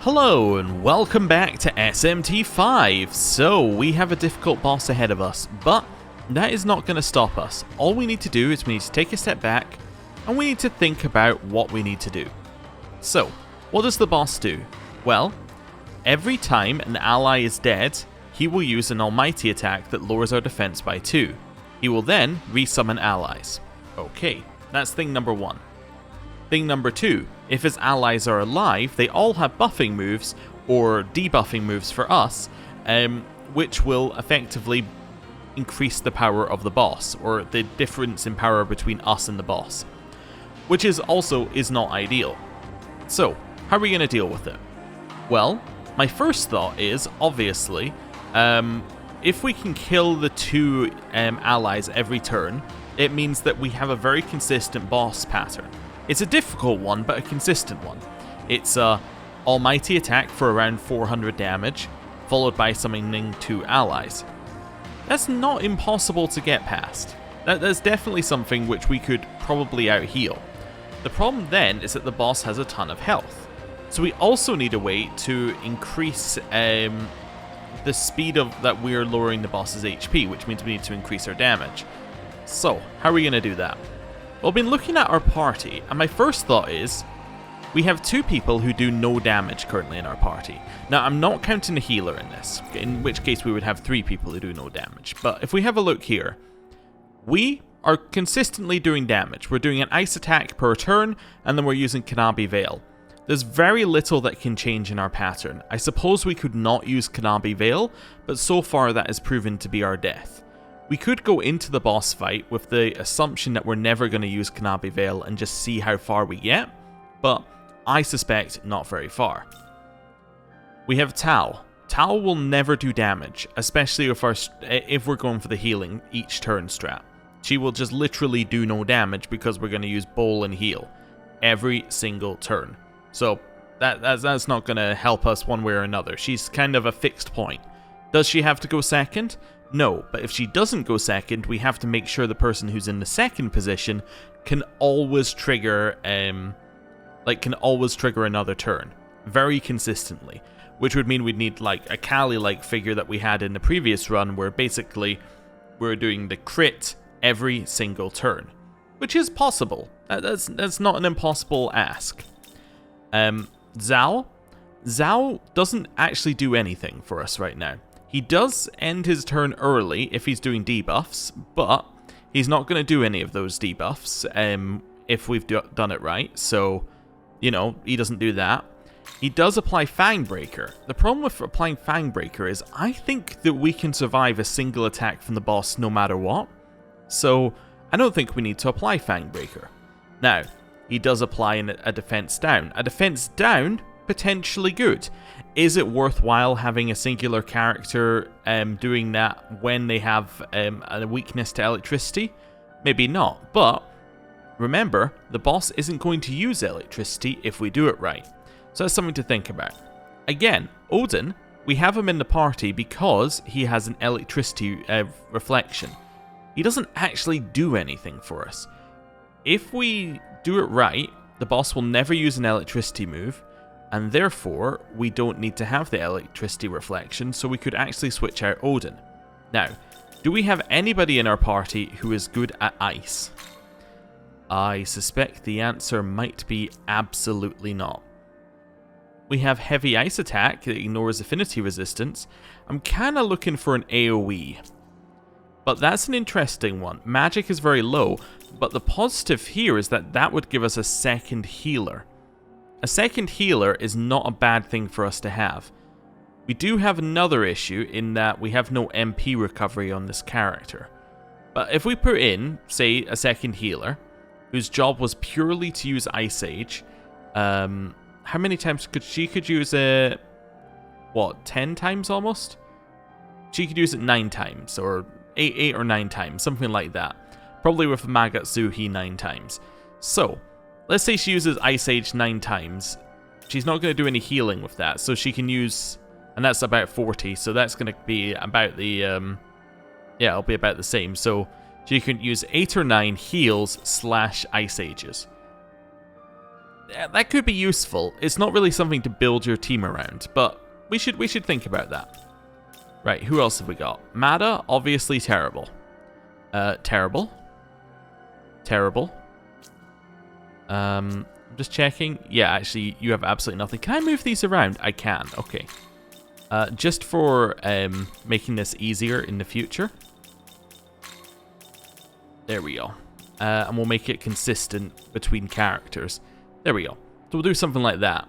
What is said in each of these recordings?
Hello and welcome back to SMT5. So we have a difficult boss ahead of us, but that is not going to stop us. All we need to do is we need to take a step back and we need to think about what we need to do. So, what does the boss do? Well, every time an ally is dead, he will use an almighty attack that lowers our defense by 2. He will then resummon allies. Okay, that's thing number 1. Thing number 2, if his allies are alive, they all have buffing moves, or debuffing moves for us, which will effectively increase the power of the boss, or the difference in power between us and the boss, which is not ideal. So, how are we going to deal with it? Well, my first thought is, obviously, if we can kill the 2 allies every turn, it means that we have a very consistent boss pattern. It's a difficult one, but a consistent one. It's a almighty attack for around 400 damage, followed by summoning 2 allies. That's not impossible to get past. That's definitely something which we could probably out-heal. The problem then is that the boss has a ton of health. So we also need a way to increase the speed that we're lowering the boss's HP, which means we need to increase our damage. So, how are we going to do that? Well, I've been looking at our party, and my first thought is, we have 2 people who do no damage currently in our party. Now, I'm not counting a healer in this, in which case we would have 3 people who do no damage. But if we have a look here, we are consistently doing damage. We're doing an ice attack per turn, and then we're using Kanabi Veil. There's very little that can change in our pattern. I suppose we could not use Kanabi Veil, but so far that has proven to be our death. We could go into the boss fight with the assumption that we're never going to use Kanabi Veil and just see how far we get, but I suspect not very far. We have Tao. Tao will never do damage, especially if we're going for the healing each turn strat. She will just literally do no damage because we're going to use Bowl and Heal every single turn. So that's not going to help us one way or another. She's kind of a fixed point. Does she have to go second? No, but if she doesn't go second, we have to make sure the person who's in the second position can always trigger, another turn very consistently, which would mean we'd need like a Kali-like figure that we had in the previous run, where basically we're doing the crit every single turn, which is possible. That's not an impossible ask. Zao doesn't actually do anything for us right now. He does end his turn early if he's doing debuffs, but he's not going to do any of those debuffs if we've done it right, so, he doesn't do that. He does apply Fangbreaker. The problem with applying Fangbreaker is I think that we can survive a single attack from the boss no matter what, so I don't think we need to apply Fangbreaker. Now, he does apply a defense down. A defense down, potentially good. Is it worthwhile having a singular character doing that when they have a weakness to electricity? Maybe not, but remember, the boss isn't going to use electricity if we do it right. So that's something to think about. Again, Odin, we have him in the party because he has an electricity reflection. He doesn't actually do anything for us. If we do it right, the boss will never use an electricity move, and therefore we don't need to have the electricity reflection, so we could actually switch out Odin. Now, do we have anybody in our party who is good at ice? I suspect the answer might be absolutely not. We have heavy ice attack that ignores affinity resistance. I'm kinda looking for an AoE, but that's an interesting one. Magic is very low, but the positive here is that would give us a second healer. A second healer is not a bad thing for us to have. We do have another issue in that we have no MP recovery on this character. But if we put in, say, a second healer, whose job was purely to use Ice Age, how many times could she use it? 10 times almost? She could use it 9 times, or 8 or 9 times, something like that. Probably with Magatsuhi 9 times. So, let's say she uses Ice Age 9 times. She's not going to do any healing with that, so she can use... And that's about 40, so that's going to be about the... it'll be about the same. So, she can use 8 or 9 heals / Ice Ages. that could be useful. It's not really something to build your team around, but we should think about that. Right, who else have we got? Mada, obviously terrible. Terrible. Terrible. I'm just checking. Yeah, actually, you have absolutely nothing. Can I move these around? I can. Okay. Just for making this easier in the future. There we go. And we'll make it consistent between characters. There we go. So we'll do something like that.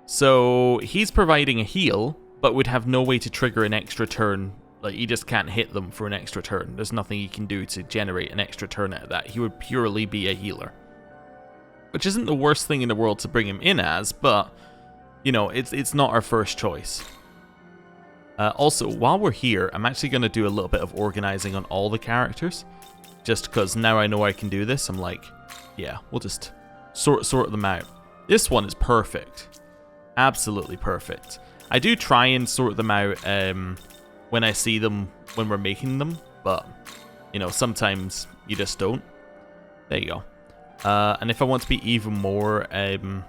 So he's providing a heal, but would have no way to trigger an extra turn. Like, he just can't hit them for an extra turn. There's nothing he can do to generate an extra turn out of that. He would purely be a healer. Which isn't the worst thing in the world to bring him in as, but, you know, it's not our first choice. Also, while we're here, I'm actually going to do a little bit of organizing on all the characters. Just because now I know I can do this, I'm like, yeah, we'll just sort them out. This one is perfect. Absolutely perfect. I do try and sort them out when I see them, when we're making them, but, you know, sometimes you just don't. There you go. And if I want to be even more, you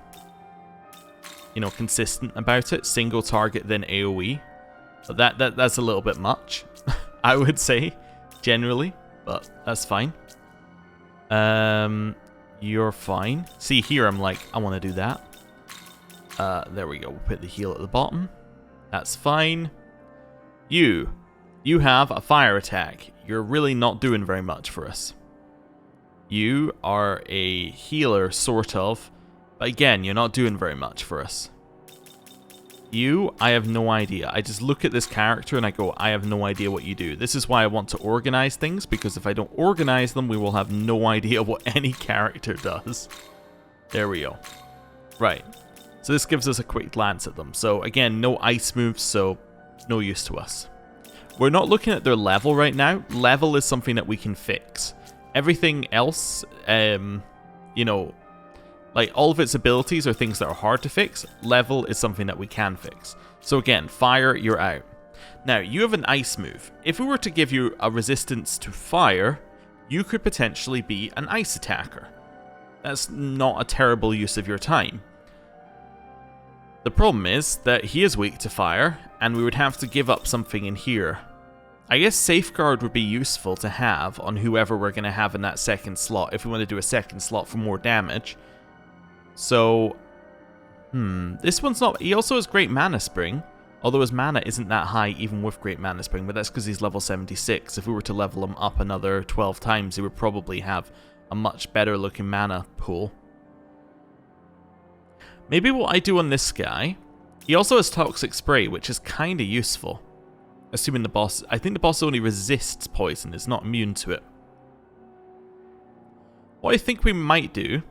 know, consistent about it, single target then AoE. But that's a little bit much, I would say, generally, but that's fine. You're fine. See, here I'm like, I want to do that. There we go. We'll put the heal at the bottom. That's fine. You have a fire attack. You're really not doing very much for us. You are a healer, sort of, but again, you're not doing very much for us. You, I have no idea. I just look at this character and I go, I have no idea what you do. This is why I want to organize things, because if I don't organize them, we will have no idea what any character does. There we go. Right. So this gives us a quick glance at them. So again, no ice moves, so no use to us. We're not looking at their level right now. Level is something that we can fix. Everything else, you know, like all of its abilities are things that are hard to fix. Level is something that we can fix. So again, fire, you're out. Now, you have an ice move. If we were to give you a resistance to fire, you could potentially be an ice attacker. That's not a terrible use of your time. The problem is that he is weak to fire, and we would have to give up something in here. I guess Safeguard would be useful to have on whoever we're going to have in that second slot, if we want to do a second slot for more damage. So, this one's not... He also has Great Mana Spring, although his mana isn't that high even with Great Mana Spring, but that's because he's level 76. If we were to level him up another 12 times, he would probably have a much better looking mana pool. Maybe what I do on this guy... He also has Toxic Spray, which is kind of useful. Assuming the boss... I think the boss only resists poison, is not immune to it. What I think we might do...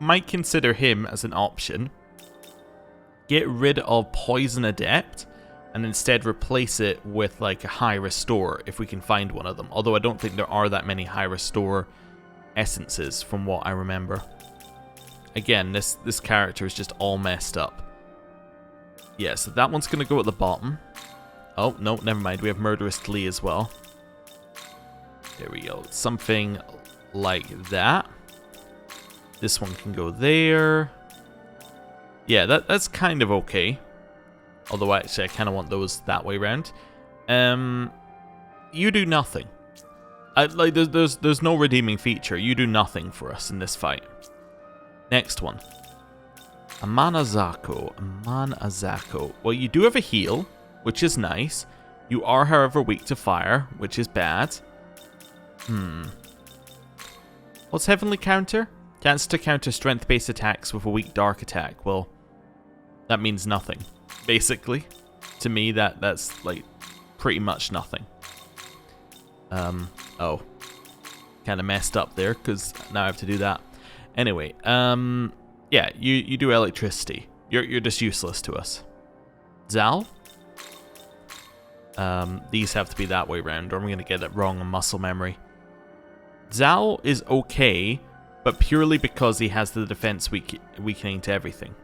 Might consider him as an option. Get rid of Poison Adept, and instead replace it with like a High Restore, if we can find one of them. Although I don't think there are that many High Restore essences, from what I remember. Again, this character is just all messed up. Yeah, so that one's going to go at the bottom. Oh, no, never mind. We have Murderous Glee as well. There we go. Something like that. This one can go there. Yeah, that's kind of okay. Although, actually, I kind of want those that way around. You do nothing. Like, there's no redeeming feature. You do nothing for us in this fight. Next one. Amana Zako. Amana Zako. Well, you do have a heal, which is nice. You are, however, weak to fire, which is bad. What's Heavenly Counter? Chance to counter strength-based attacks with a weak dark attack. Well, that means nothing. Basically. To me, that's, like, pretty much nothing. Oh. Kind of messed up there, because now I have to do that. Anyway, yeah, you do electricity. You're just useless to us. Zal? These have to be that way around, or I'm going to get it wrong on muscle memory. Zal is okay, but purely because he has the defense weakening to everything.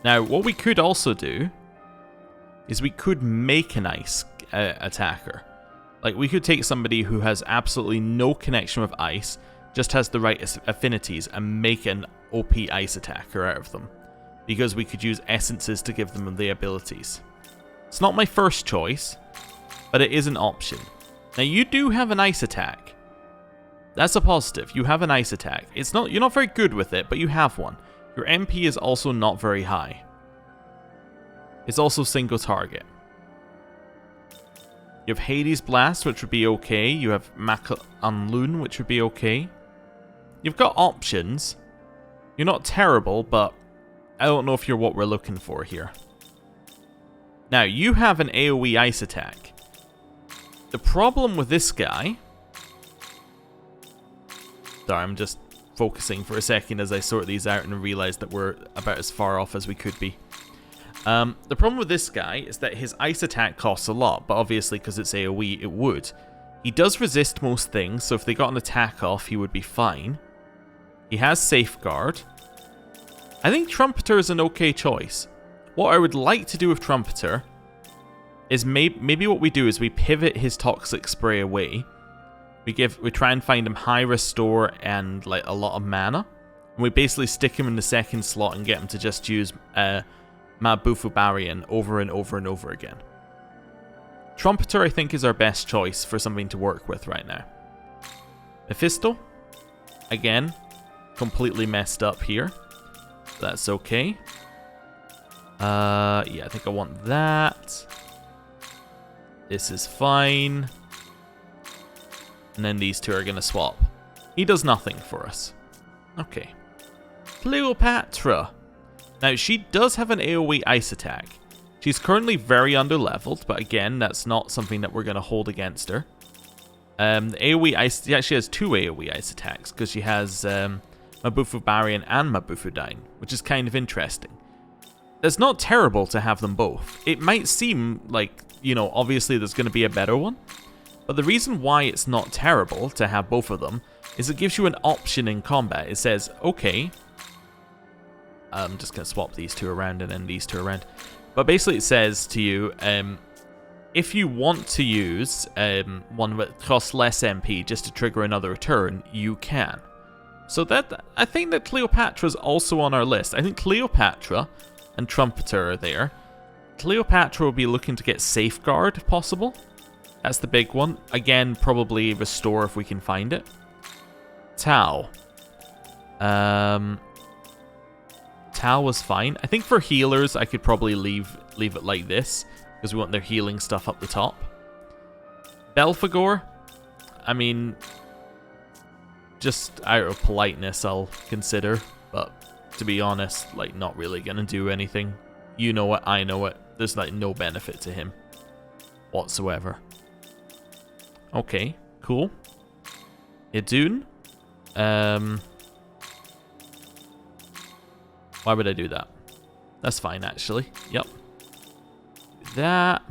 Now, what we could also do is we could make an ice attacker. Like, we could take somebody who has absolutely no connection with ice, just has the right affinities and make an OP Ice Attacker out of them, because we could use essences to give them the abilities. It's not my first choice, but it is an option. Now you do have an Ice Attack. That's a positive. You have an Ice Attack. You're not very good with it, but you have one. Your MP is also not very high. It's also single target. You have Hades Blast, which would be okay. You have Maka Unloon, which would be okay. You've got options. You're not terrible, but I don't know if you're what we're looking for here. Now, you have an AoE Ice Attack. The problem with this guy... Sorry, I'm just focusing for a second as I sort these out and realize that we're about as far off as we could be. The problem with this guy is that his Ice Attack costs a lot, but obviously because it's AoE, it would. He does resist most things, so if they got an attack off, he would be fine. He has Safeguard. I think Trumpeter is an okay choice. What I would like to do with Trumpeter is maybe what we do is we pivot his Toxic Spray away. We try and find him high restore and like a lot of mana. And we basically stick him in the second slot and get him to just use Mabufu Barian over and over and over again. Trumpeter, I think, is our best choice for something to work with right now. Mephisto, again, completely messed up here. That's okay. Yeah, I think I want that. This is fine. And then these two are going to swap. He does nothing for us. Okay. Cleopatra. Now, she does have an AoE Ice Attack. She's currently very underleveled, but again, that's not something that we're going to hold against her. The AoE Ice... She actually has two AoE Ice Attacks, because she has Mabufu Barian and Mabufu Dain, which is kind of interesting. It's not terrible to have them both. It might seem like, you know, obviously there's going to be a better one. But the reason why it's not terrible to have both of them is it gives you an option in combat. It says, okay, I'm just going to swap these two around and then these two around. But basically it says to you, if you want to use one that costs less MP just to trigger another turn, you can. So that I think that Cleopatra's also on our list. I think Cleopatra and Trumpeter are there. Cleopatra will be looking to get Safeguard if possible. That's the big one. Again, probably Restore if we can find it. Tau. Tau was fine. I think for healers, I could probably leave it like this, because we want their healing stuff up the top. Belphegor, I mean, just out of politeness, I'll consider. But to be honest, like, not really going to do anything. You know it, I know it. There's, like, no benefit to him whatsoever. Okay, cool. Idun. Why would I do that? That's fine, actually. Yep. Do that.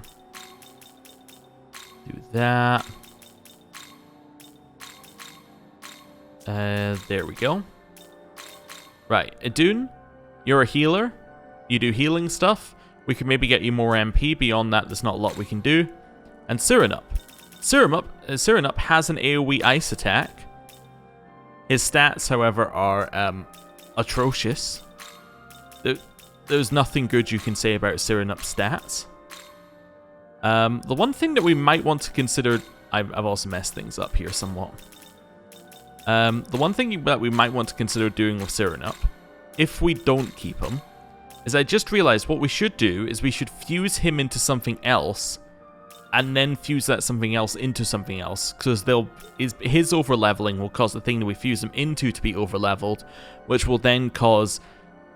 Do that. There we go. Right, Idun, you're a healer. You do healing stuff. We can maybe get you more MP. Beyond that, there's not a lot we can do. And Cyrinup. Cyrinup has an AoE Ice Attack. His stats, however, are atrocious. There's nothing good you can say about Cyrinup's stats. The one thing that we might want to consider... I've also messed things up here somewhat. The one thing that we might want to consider doing with Cyrinup, if we don't keep him, is I just realized what we should do is we should fuse him into something else, and then fuse that something else into something else, because his overleveling will cause the thing that we fuse him into to be overleveled, which will then cause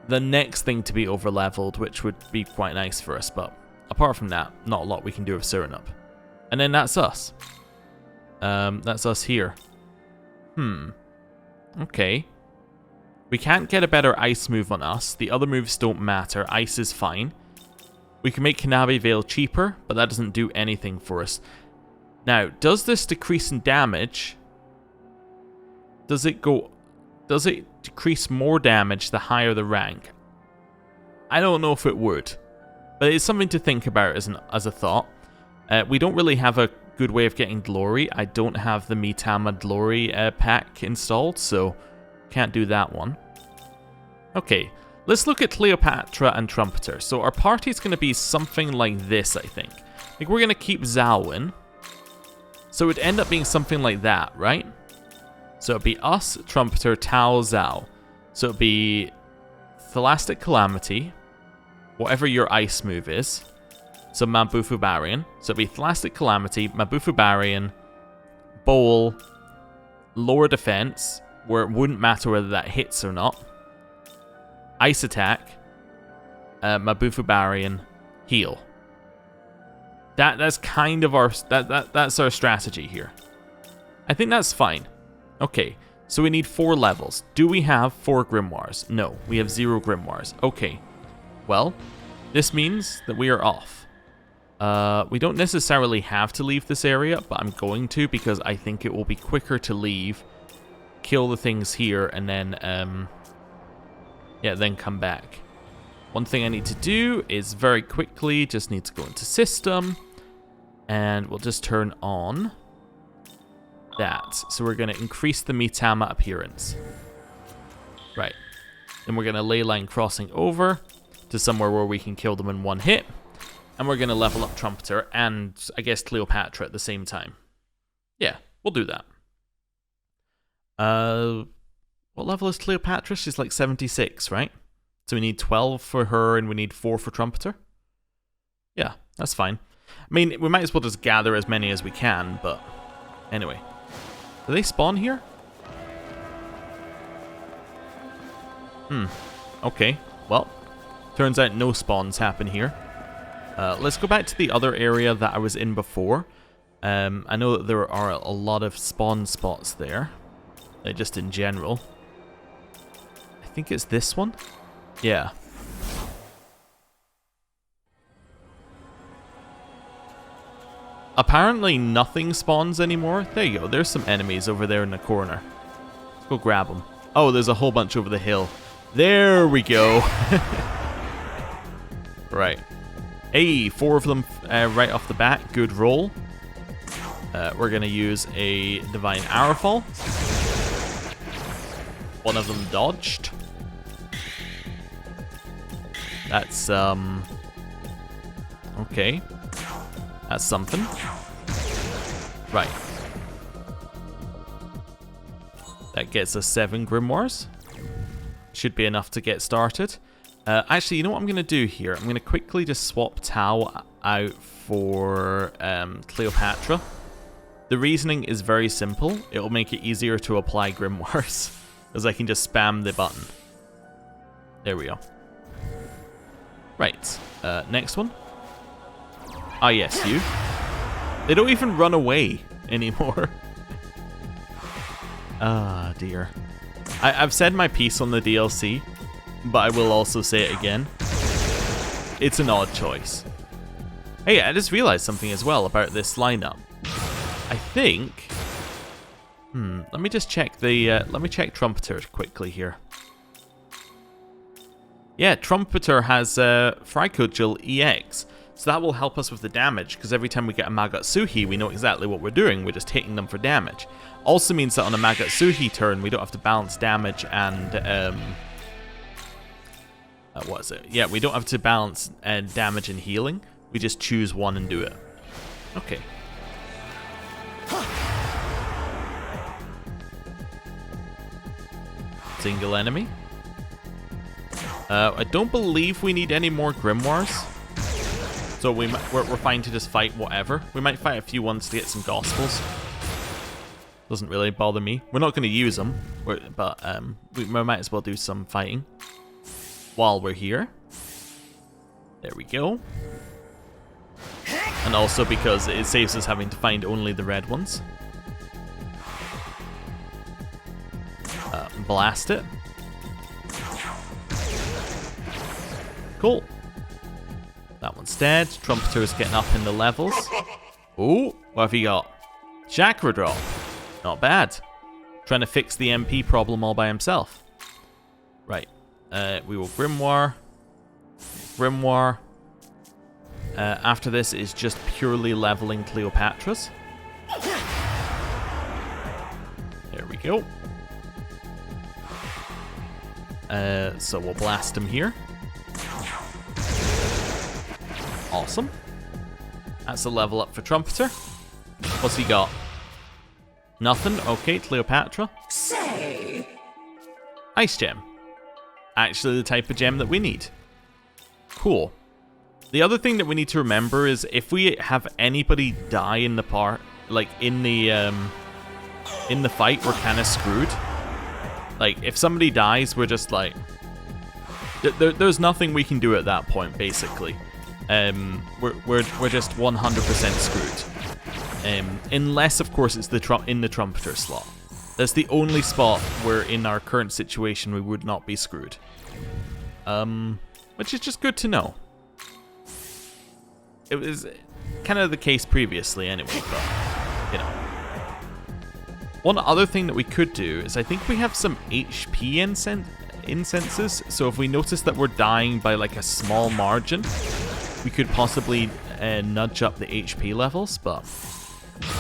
the next thing to be overleveled, which would be quite nice for us. But apart from that, not a lot we can do with Cyrinup. And then that's us. That's us here. Okay. We can't get a better ice move on us. The other moves don't matter. Ice is fine. We can make Kanabe Veil cheaper, but that doesn't do anything for us. Now, does this decrease in damage? Does it decrease more damage the higher the rank? I don't know if it would, but it's something to think about as a thought. We don't really have a good way of getting glory. I don't have the Mitama glory pack installed, so can't do that one. Okay, let's look at Cleopatra and Trumpeter. So our party's going to be something like this, I think. Like, we're going to keep Zhao in. So it would end up being something like that, right? So it'd be us, Trumpeter, Tao, Zhao. So it'd be Thelastic Calamity, whatever your ice move is. So Mabufu Barrion. So it'd be Thelastic Calamity, Mabufu Barrion, Bowl, lower defense, where it wouldn't matter whether that hits or not. Ice Attack, Mabufu Barrion, heal. That's kind of our that's our strategy here. I think that's fine. Okay, so we need 4 levels. Do we have 4 grimoires? No, we have 0 grimoires. Okay, well, this means that we are off. We don't necessarily have to leave this area, but I'm going to because I think it will be quicker to leave, kill the things here, and then then come back. One thing I need to do is very quickly just need to go into system, and we'll just turn on that. So we're going to increase the Mitama appearance. Right. Then we're going to ley line crossing over to somewhere where we can kill them in one hit. And we're going to level up Trumpeter and, I guess, Cleopatra at the same time. Yeah, we'll do that. What level is Cleopatra? She's like 76, right? So we need 12 for her and we need 4 for Trumpeter? Yeah, that's fine. I mean, we might as well just gather as many as we can, but anyway. Do they spawn here? Okay. Well, turns out no spawns happen here. Let's go back to the other area that I was in before. I know that there are a lot of spawn spots there. Just in general. I think it's this one? Yeah. Apparently nothing spawns anymore. There you go. There's some enemies over there in the corner. Let's go grab them. Oh, there's a whole bunch over the hill. There we go. Right. Hey, 4 of them right off the bat. Good roll. We're going to use a Divine Arrowfall. One of them dodged. That's, okay. That's something. Right. That gets us 7 grimoires. Should be enough to get started. Actually, you know what I'm going to do here? I'm going to quickly just swap Tao out for Cleopatra. The reasoning is very simple. It'll make it easier to apply grimoires. Because I can just spam the button. There we go. Right. Next one. Ah, yes, you. They don't even run away anymore. Ah, dear. I've said my piece on the DLC, but I will also say it again. It's an odd choice. Hey, I just realized something as well about this lineup. I think... let me just check the... let me check Trumpeter quickly here. Yeah, Trumpeter has Fricogil EX. So that will help us with the damage, because every time we get a Magatsuhi, we know exactly what we're doing. We're just hitting them for damage. Also means that on a Magatsuhi turn, we don't have to balance damage and... what is it? Yeah, we don't have to balance damage and healing. We just choose one and do it. Okay. Single enemy. I don't believe we need any more grimoires. So we're fine to just fight whatever. We might fight a few ones to get some gospels. Doesn't really bother me. We're not going to use them, but we might as well do some fighting while we're here. There we go. And also because it saves us having to find only the red ones. Blast it. Cool. That one's dead. Trumpeter's getting up in the levels. Oh, what have you got? Chakra drop. Not bad. Trying to fix the MP problem all by himself. Right. We will Grimoire. Grimoire. After this is just purely leveling Cleopatra's. go. So we'll blast him here. Awesome. That's a level up for Trumpeter. What's he got? Nothing? Okay, Cleopatra. Say. Ice Gem. Actually the type of gem that we need. Cool. The other thing that we need to remember is if we have anybody die in the like in the fight, we're kind of screwed. Like, if somebody dies, we're just like... There's nothing we can do at that point, basically. We're just 100% screwed. Unless, of course, it's in the Trumpeter slot. That's the only spot where, in our current situation, we would not be screwed. Which is just good to know. It was kind of the case previously, anyway, but, you know. One other thing that we could do is I think we have some HP incenses, so if we notice that we're dying by like a small margin, we could possibly nudge up the HP levels, but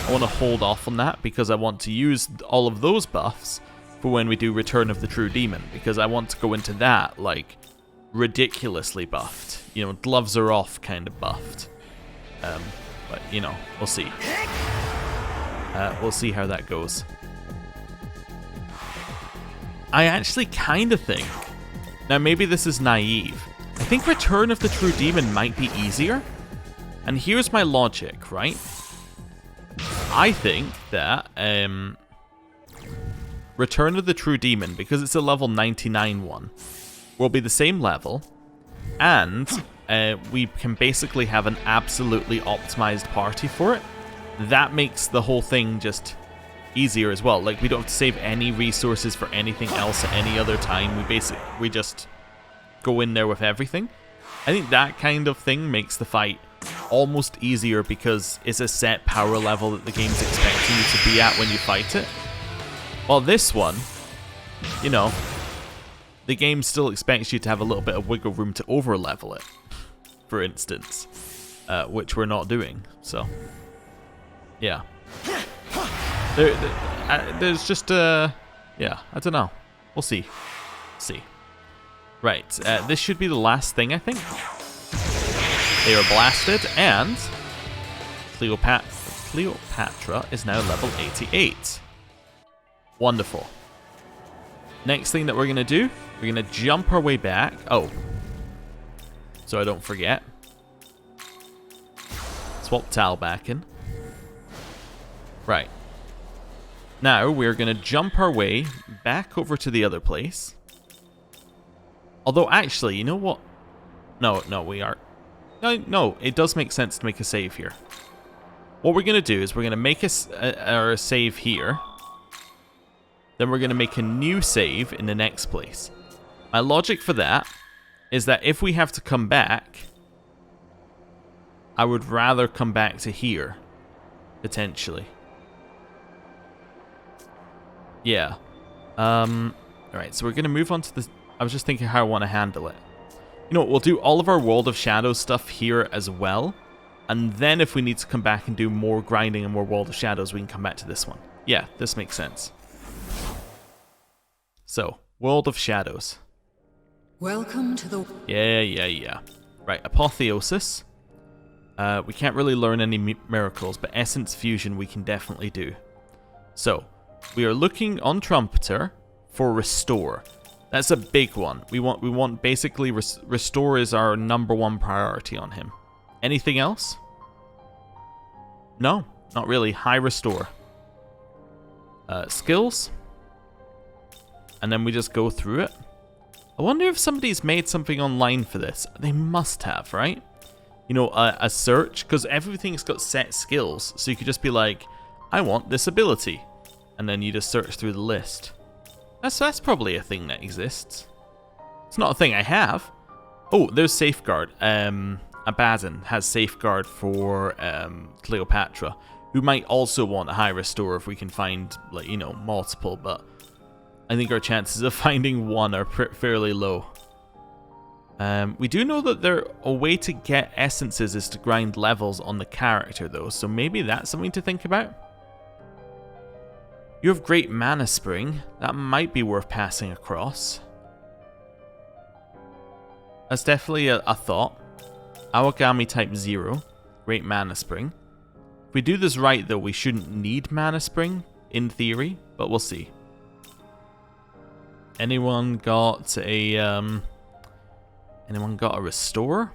I want to hold off on that because I want to use all of those buffs for when we do Return of the True Demon, because I want to go into that like ridiculously buffed, you know, gloves are off kind of buffed. But you know, we'll see. We'll see how that goes. I actually kind of think, now maybe this is naive, I think Return of the True Demon might be easier. And here's my logic, right? I think that Return of the True Demon, because it's a level 99 one, will be the same level, and we can basically have an absolutely optimized party for it. That makes the whole thing just easier as well. Like, we don't have to save any resources for anything else at any other time. We just go in there with everything. I think that kind of thing makes the fight almost easier because it's a set power level that the game's expecting you to be at when you fight it. While this one, you know, the game still expects you to have a little bit of wiggle room to over level it, for instance, which we're not doing. So yeah, there's just yeah, I don't know. We'll see. Right, this should be the last thing, I think. They are blasted, and Cleopatra is now level 88. Wonderful. Next thing that we're gonna do, we're gonna jump our way back. Oh, so I don't forget. Swap Tal back in. Right. Now we're going to jump our way back over to the other place. Although, actually, you know what? No, we are... No, it does make sense to make a save here. What we're going to do is we're going to make our save here. Then we're going to make a new save in the next place. My logic for that is that if we have to come back, I would rather come back to here, potentially. Yeah. Alright, so we're going to move on to the... I was just thinking how I want to handle it. You know what, we'll do all of our World of Shadows stuff here as well. And then if we need to come back and do more grinding and more World of Shadows, we can come back to this one. Yeah, this makes sense. So, World of Shadows. Welcome to the... Yeah. Right, Apotheosis. We can't really learn any miracles, but Essence Fusion we can definitely do. So, we are looking on Trumpeter for Restore. That's a big one. We want basically Restore is our #1 priority on him. Anything else? No, not really. High Restore. Skills. And then we just go through it. I wonder if somebody's made something online for this. They must have, right? You know, a search, because everything's got set skills. So you could just be like, I want this ability. And then you just search through the list. That's probably a thing that exists. It's not a thing I have. Oh, there's Safeguard. Abaddon has Safeguard for Cleopatra, who might also want a high restore if we can find, like, you know, multiple, but I think our chances of finding one are fairly low. We do know that a way to get essences is to grind levels on the character, though, so maybe that's something to think about. You have great mana spring. That might be worth passing across. That's definitely a thought. Awagami type 0. Great mana spring. If we do this right though, we shouldn't need mana spring, in theory, but we'll see. Anyone got a restore?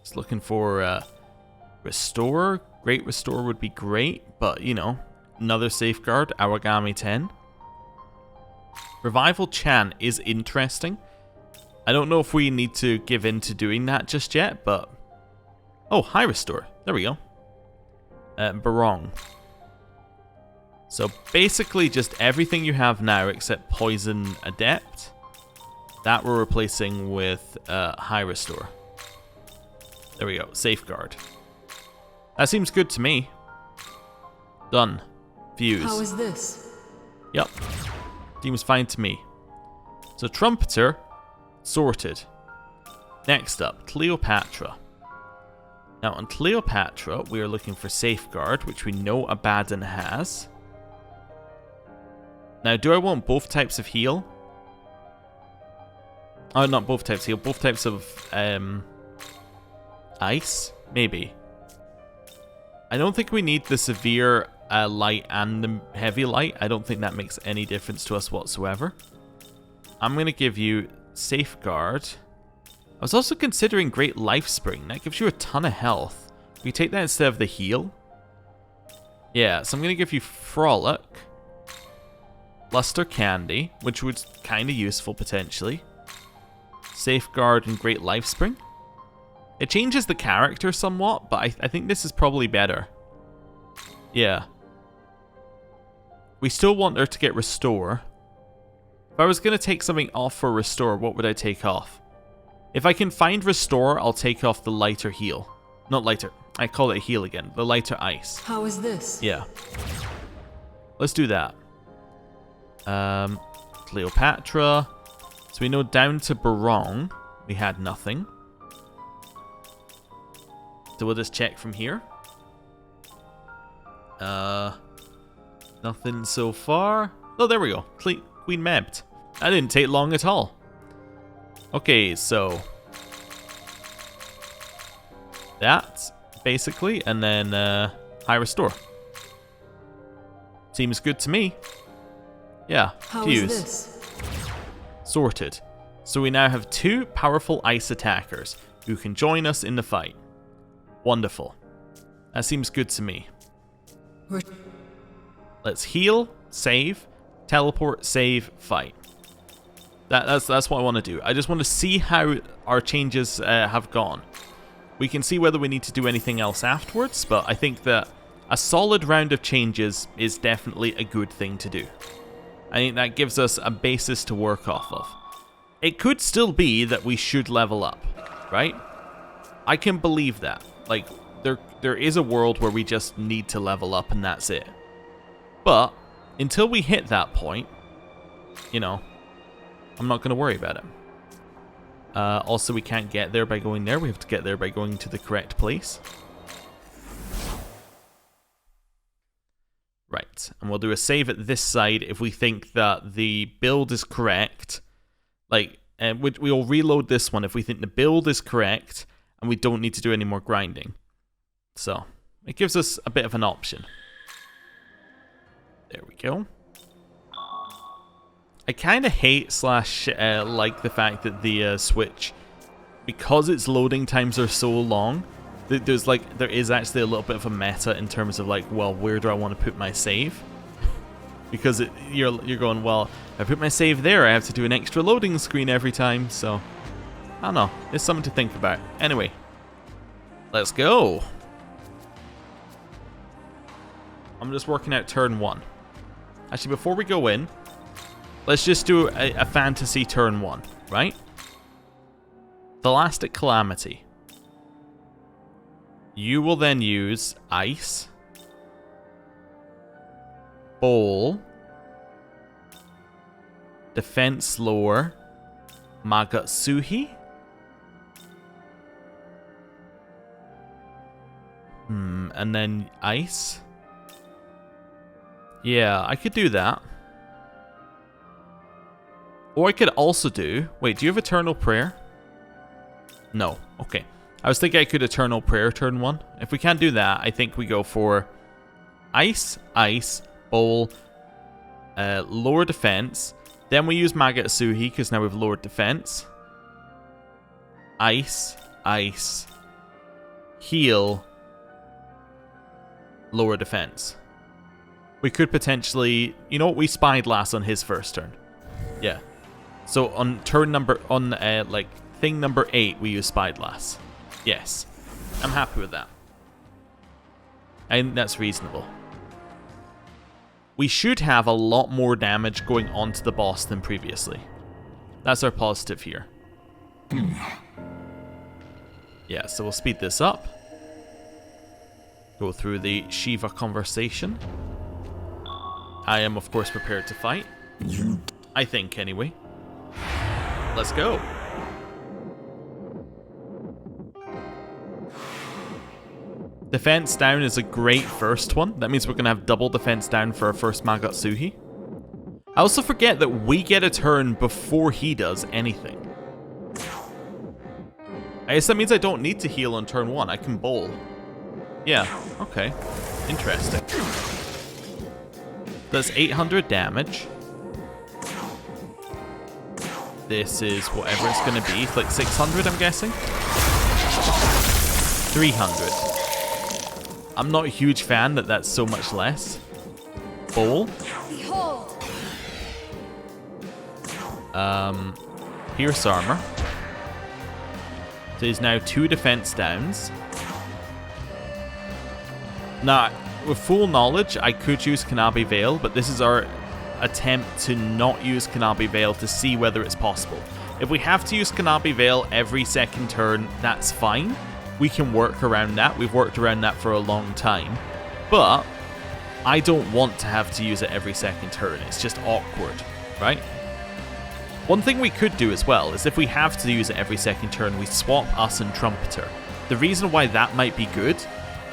Just looking for a restore. Great restore would be great, but you know, another safeguard, Awagami 10. Revival Chan is interesting. I don't know if we need to give in to doing that just yet, but... Oh, high restore. There we go. Barong. So basically just everything you have now except Poison Adept, that we're replacing with high restore. There we go. Safeguard. That seems good to me. Done. Fuse. How is this? Yep. Seems fine to me. So Trumpeter, sorted. Next up, Cleopatra. Now on Cleopatra, we are looking for Safeguard, which we know Abaddon has. Now, do I want both types of heal? Oh, not both types of heal, both types of ice? Maybe. I don't think we need the severe light and the heavy light. I don't think that makes any difference to us whatsoever. I'm going to give you Safeguard. I was also considering Great Life Spring. That gives you a ton of health. We take that instead of the heal. Yeah, so I'm going to give you Frolic. Luster Candy, which was kind of useful potentially. Safeguard and Great Life Spring. It changes the character somewhat, but I think this is probably better. Yeah. We still want her to get Restore. If I was going to take something off for Restore, what would I take off? If I can find Restore, I'll take off the lighter heal. Not lighter. I call it a heal again. The lighter ice. How is this? Yeah. Let's do that. Cleopatra. So we know down to Barong, we had nothing. So we'll just check from here. Nothing so far. Oh, there we go. Queen Mebt. That didn't take long at all. Okay, so that basically, and then high restore. Seems good to me. Yeah, How fuse. is this? Sorted. So we now have 2 powerful ice attackers who can join us in the fight. Wonderful. That seems good to me. Let's heal, save, teleport, save, fight. That's what I want to do. I just want to see how our changes have gone. We can see whether we need to do anything else afterwards, but I think that a solid round of changes is definitely a good thing to do. I think that gives us a basis to work off of. It could still be that we should level up, right? I can believe that. Like, there is a world where we just need to level up and that's it. But until we hit that point, you know, I'm not going to worry about it. Also, we can't get there by going there. We have to get there by going to the correct place. Right, and we'll do a save at this side if we think that the build is correct. Like, we'll reload this one if we think the build is correct and we don't need to do any more grinding. So, it gives us a bit of an option. There we go. I kind of hate / like the fact that the Switch, because its loading times are so long, there is actually a little bit of a meta in terms of like, well, where do I want to put my save? Because you're going, well, if I put my save there, I have to do an extra loading screen every time, so I don't know. It's something to think about. Anyway, let's go. I'm just working out turn 1. Actually, before we go in, let's just do a fantasy turn 1, right? Tholastic Calamity. You will then use Ice, Bowl, Defense Lower, Magatsuhi. And then Ice. Yeah, I could do that. Or I could also do... Wait, do you have Eternal Prayer? No. Okay. I was thinking I could Eternal Prayer turn 1. If we can't do that, I think we go for Ice, Ice, Bowl, lower defense. Then we use Magatsuhi because now we've lowered defense. Ice, Ice, heal, lower defense. We could potentially... You know what? We Spied Lass on his first turn. Yeah. So on turn number... On, like, thing number 8, we use Spied Lass. Yes. I'm happy with that. I think that's reasonable. We should have a lot more damage going onto the boss than previously. That's our positive here. Yeah, so we'll speed this up. Go through the Shiva conversation. I am, of course, prepared to fight. I think, anyway. Let's go. Defense down is a great first one. That means we're going to have double defense down for our first Magatsuhi. I also forget that we get a turn before he does anything. I guess that means I don't need to heal on turn 1. I can bowl. Yeah, okay. Interesting. Does 800 damage. This is whatever it's going to be. It's like 600, I'm guessing. 300. I'm not a huge fan that that's so much less. Bowl. Behold. Pierce armor. So he's now 2 defense downs. Now, with full knowledge, I could use Kanabi Veil, but this is our attempt to not use Kanabi Veil to see whether it's possible. If we have to use Kanabi Veil every second turn, that's fine. We can work around that. We've worked around that for a long time. But I don't want to have to use it every second turn. It's just awkward, right? One thing we could do as well is if we have to use it every second turn, we swap us and Trumpeter. The reason why that might be good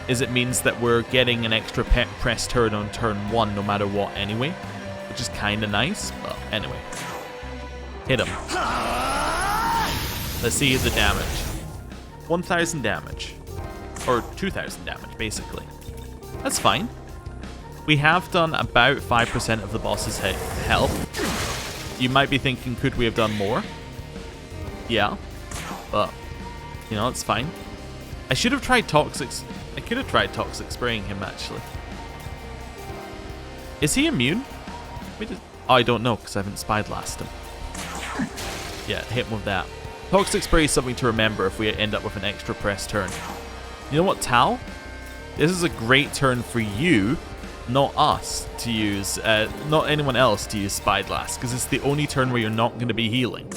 is it means that we're getting an extra press turn on turn 1 no matter what anyway, which is kind of nice, but anyway. Hit him. Let's see the damage. 1,000 damage. Or 2,000 damage, basically. That's fine. We have done about 5% of the boss's health. You might be thinking, could we have done more? Yeah. But, you know, it's fine. I should have tried Toxic... I could have tried Toxic Spraying him, actually. Is he immune? Oh, I don't know, because I haven't Spied Lassed him. Yeah, hit him with that. Toxic Spray is something to remember if we end up with an extra press turn. You know what, Tal? This is a great turn for you, not us, to use, not anyone else to use Spied Lass, because it's the only turn where you're not going to be healing.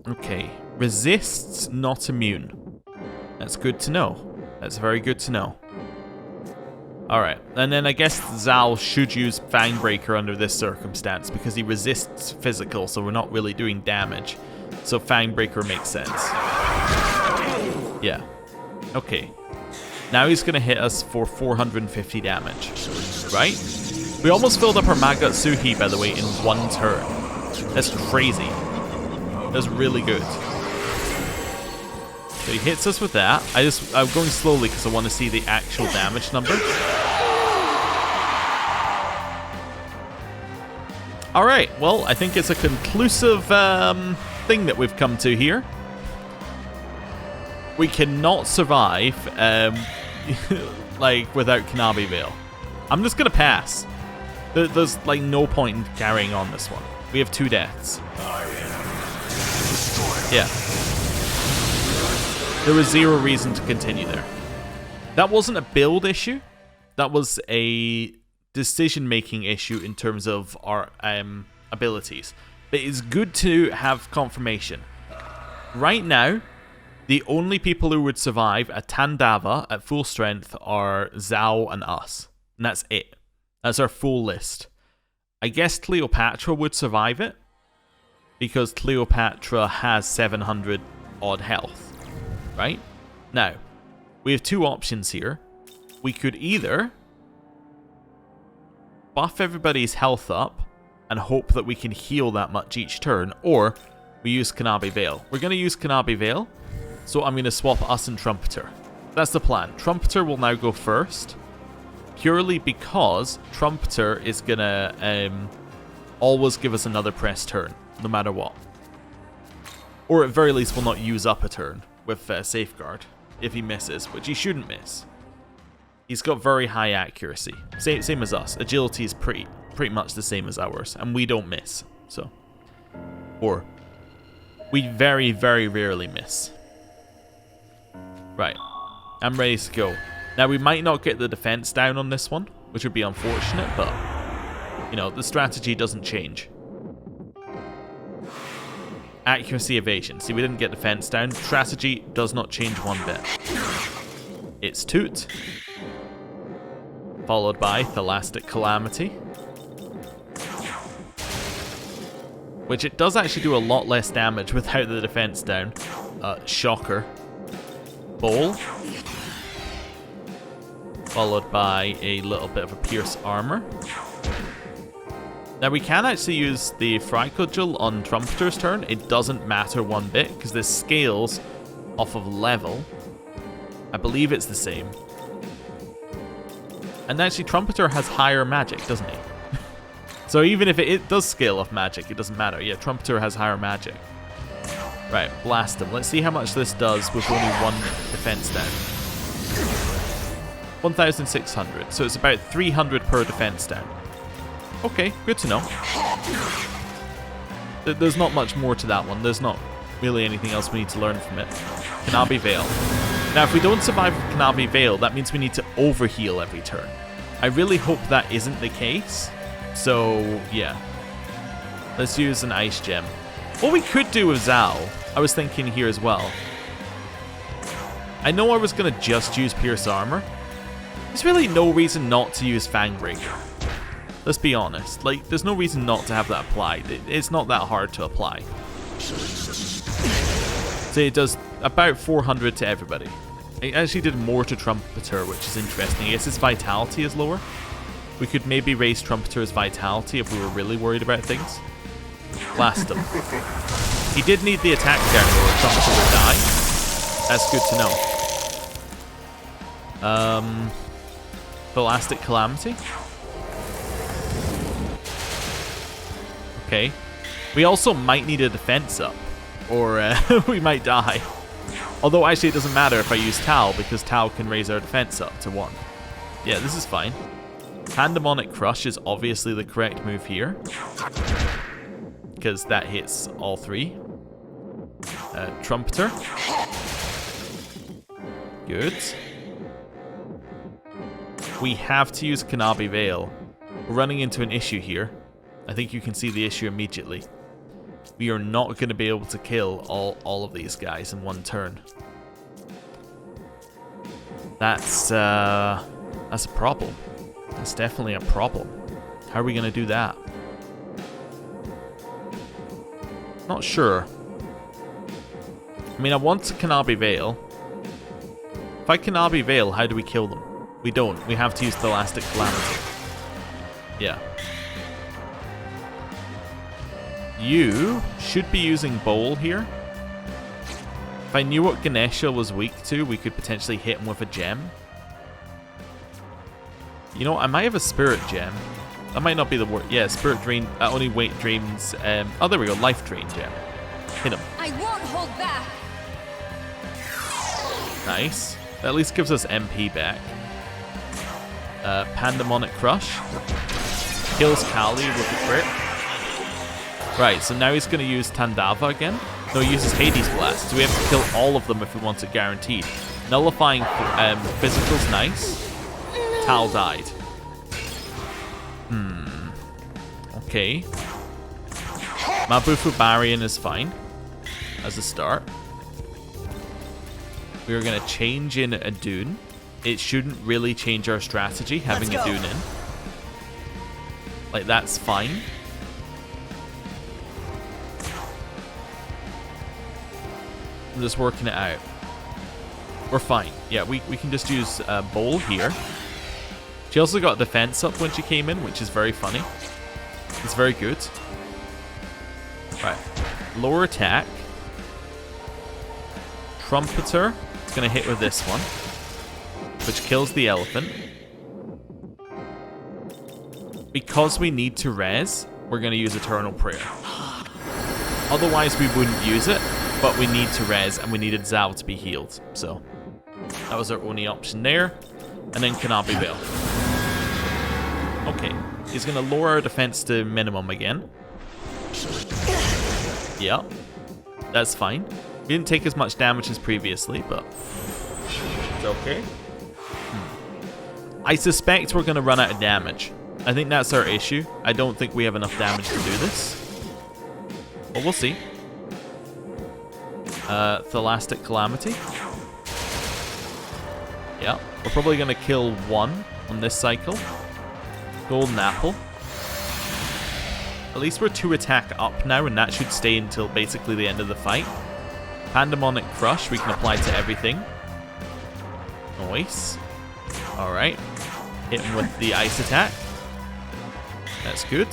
Okay, resists, not immune. That's good to know. That's very good to know. Alright, and then I guess Zal should use Fangbreaker under this circumstance because he resists physical, so we're not really doing damage. So Fangbreaker makes sense. Yeah. Okay. Now he's going to hit us for 450 damage. Right? We almost filled up our Magatsuhi, by the way, in 1 turn. That's crazy. That's really good. So he hits us with that. I'm going slowly because I want to see the actual damage number. Alright, well, I think it's a conclusive thing that we've come to here. We cannot survive like without Kanabi Veil. I'm just going to pass. There's like no point in carrying on this one. We have 2 deaths. Yeah. There was 0 reason to continue there. That wasn't a build issue. That was a decision-making issue in terms of our abilities. But it's good to have confirmation. Right now, the only people who would survive a Tandava at full strength are Zhao and us. And that's it. That's our full list. I guess Cleopatra would survive it, because Cleopatra has 700 odd health. Right? Now, we have two options here. We could either buff everybody's health up and hope that we can heal that much each turn, or we use Kanabi Veil. We're going to use Kanabi Veil, so I'm going to swap us and Trumpeter. That's the plan. Trumpeter will now go first, purely because Trumpeter is going to always give us another press turn, no matter what. Or at very least will not use up a turn with Safeguard if he misses, which he shouldn't miss. He's got very high accuracy. Same as us. Agility is pretty much the same as ours, and we don't miss. So, or we very, very rarely miss. Right, I'm ready to go. Now we might not get the defense down on this one, which would be unfortunate, but you know, the strategy doesn't change. Accuracy, evasion. See, we didn't get defense down. Strategy does not change one bit. It's Toot, followed by Thelastic Calamity, which it does actually do a lot less damage without the defense down. Shocker. Bowl, followed by a little bit of a Pierce Armor. Now we can actually use the Fry Cudgel on Trumpeter's turn. It doesn't matter one bit, because this scales off of level. I believe it's the same. And actually Trumpeter has higher magic, doesn't he? So even if it does scale off magic, it doesn't matter. Yeah, Trumpeter has higher magic. Right, blast him. Let's see how much this does with only one defense down. 1,600. So it's about 300 per defense down. Okay, good to know. There's not much more to that one. There's not really anything else we need to learn from it. Kanabi Veil. Now, if we don't survive with Kanabi Veil, that means we need to overheal every turn. I really hope that isn't the case. So, yeah. Let's use an Ice Gem. What we could do with Zao, I was thinking here as well. I know I was going to just use Pierce Armor. There's really no reason not to use Fangbreaker. Let's be honest. Like, there's no reason not to have that applied. It's not that hard to apply. So it does about 400 to everybody. It actually did more to Trumpeter, which is interesting. I guess his Vitality is lower. We could maybe raise Trumpeter's Vitality if we were really worried about things. Blast him. He did need the attack down or Trumpeter would die. That's good to know. Thelastic Calamity. Okay. We also might need a defense up, or we might die. Although actually it doesn't matter if I use Tau, because Tau can raise our defense up to 1. Yeah, this is fine. Pandemonic Crush is obviously the correct move here, because that hits all 3. Trumpeter. Good. We have to use Kanabi Veil. We're running into an issue here. I think you can see the issue immediately. We are not going to be able to kill all of these guys in one turn. That's a problem. That's definitely a problem. How are we going to do that? Not sure. I mean, I want to Kanabi Veil. If I Kanabi Veil, how do we kill them? We don't. We have to use the Thelastic Calamity. Yeah. You should be using Bowl here. If I knew what Ganesha was weak to, we could potentially hit him with a gem. You know, I might have a Spirit Gem. That might not be the word. Yeah, Spirit Drain. Only Weight Drains. Oh, there we go. Life Drain Gem. Hit him. I won't hold back. Nice. That at least gives us MP back. Pandemonic Crush. Kills Kali with a crit. Right, so now he's going to use Tandava again. No, he uses Hades Blast. So we have to kill all of them if we want it guaranteed. Nullifying physical's nice. Tal died. Okay. Mabufu Barian is fine. As a start. We are going to change in a Dune. It shouldn't really change our strategy, having a Dune in. Like, that's fine. I'm just working it out. We're fine. Yeah, we can just use Bowl here. She also got defense up when she came in, which is very funny. It's very good. Right. Lower attack. Trumpeter. It's going to hit with this one, which kills the elephant. Because we need to res, we're going to use Eternal Prayer. Otherwise, we wouldn't use it, but we need to res, and we needed Zao to be healed. So, that was our only option there. And then Kanabi Veil. Okay, he's going to lower our defense to minimum again. Yeah, that's fine. We didn't take as much damage as previously, but it's okay. I suspect we're going to run out of damage. I think that's our issue. I don't think we have enough damage to do this. But we'll see. Thelastic Calamity. Yeah, we're probably going to kill one on this cycle. Golden Apple. At least we're 2 attack up now, and that should stay until basically the end of the fight. Pandemonic Crush, we can apply to everything. Nice. Alright. Hit him with the Ice Attack. That's good.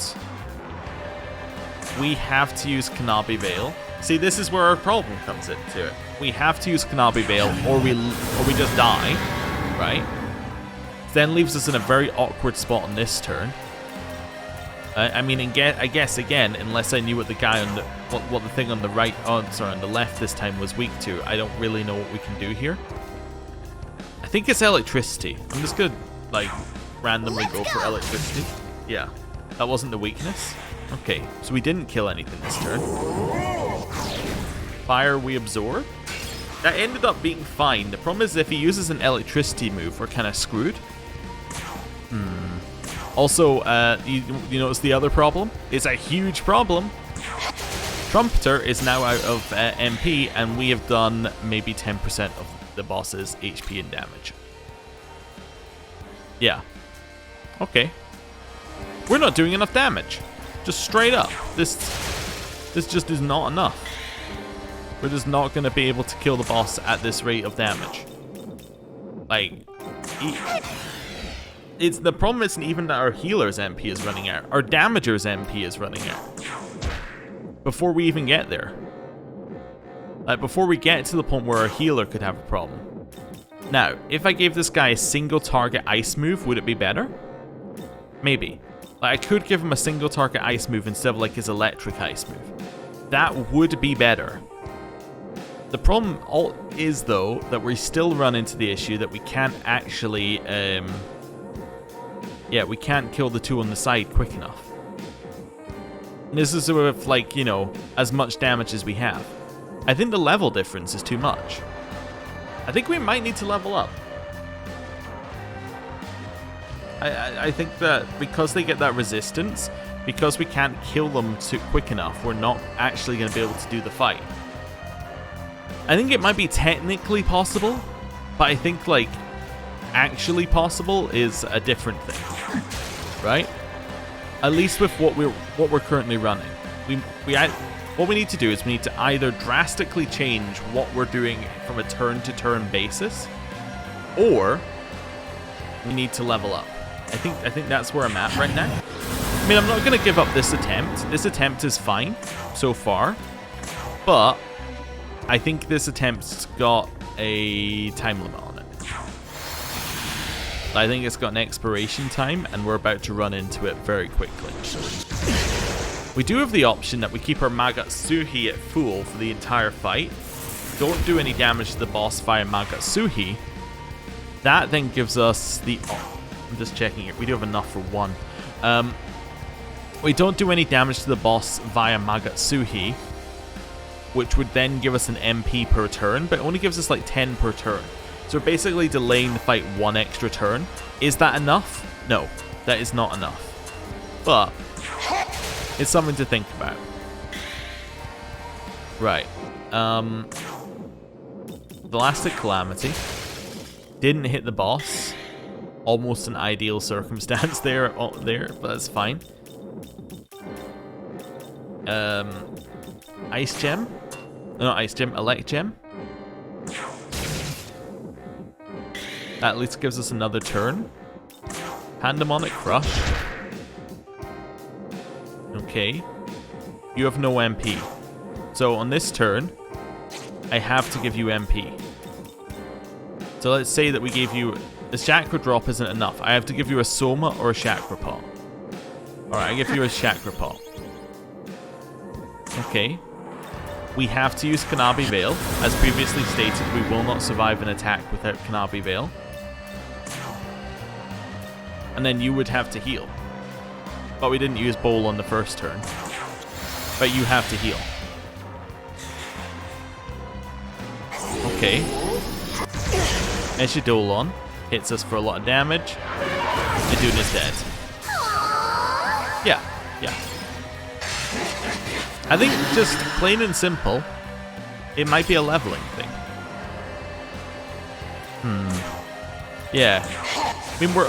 We have to use Kanabi Veil. See, this is where our problem comes into it. We have to use Kanabi Veil, or we just die, right? Then leaves us in a very awkward spot on this turn. I mean, I guess again, unless I knew what the guy on the what the thing on the right, on the left this time was weak to, I don't really know what we can do here. I think it's electricity. I'm just gonna like randomly go for electricity. Yeah, that wasn't the weakness. Okay, so we didn't kill anything this turn. Fire we absorb. That ended up being fine. The problem is if he uses an electricity move, we're kind of screwed. Also, you notice the other problem? It's a huge problem. Trumpeter is now out of MP, and we have done maybe 10% of the boss's HP and damage. Yeah. Okay. We're not doing enough damage. Just straight up. This just is not enough. We're just not going to be able to kill the boss at this rate of damage. Like, the problem isn't even that our healer's MP is running out. Our damager's MP is running out. Before we even get there. Like, before we get to the point where our healer could have a problem. Now, if I gave this guy a single target ice move, would it be better? Maybe. Like, I could give him a single target ice move instead of like his electric ice move. That would be better. The problem is, though, that we still run into the issue that we can't actually, we can't kill the two on the side quick enough. And this is with, like, you know, as much damage as we have. I think the level difference is too much. I think we might need to level up. I think that because they get that resistance, because we can't kill them quick enough, we're not actually going to be able to do the fight. I think it might be technically possible, but I think, like, actually possible is a different thing, right? At least with what we're currently running, what we need to do is we need to either drastically change what we're doing from a turn-to-turn basis, or we need to level up. I think that's where I'm at right now. I mean, I'm not going to give up this attempt. This attempt is fine so far, but I think this attempt's got a time limit on it. I think it's got an expiration time, and we're about to run into it very quickly. We do have the option that we keep our Magatsuhi at full for the entire fight. Don't do any damage to the boss via Magatsuhi. That then gives us the... Oh, I'm just checking it. We do have enough for one. We don't do any damage to the boss via Magatsuhi, which would then give us an MP per turn, but it only gives us like 10 per turn. So we're basically delaying the fight one extra turn. Is that enough? No, that is not enough. But it's something to think about. Right. Thelastic Calamity. Didn't hit the boss. Almost an ideal circumstance there, but that's fine. Ice Gem. No, not Ice Gem, Elect Gem. That at least gives us another turn. Pandemonic Crush. Okay. You have no MP. So on this turn, I have to give you MP. So let's say that we gave you... The Chakra Drop isn't enough. I have to give you a Soma or a Chakra Pot. Alright, I give you a Chakra Pot. Okay. We have to use Kanabi Veil. As previously stated, we will not survive an attack without Kanabi Veil. And then you would have to heal. But we didn't use Bowl on the first turn. But you have to heal. Okay. Eshidolon hits us for a lot of damage. Idun is dead. Yeah, yeah. I think just plain and simple, it might be a leveling thing. Yeah. I mean, we're...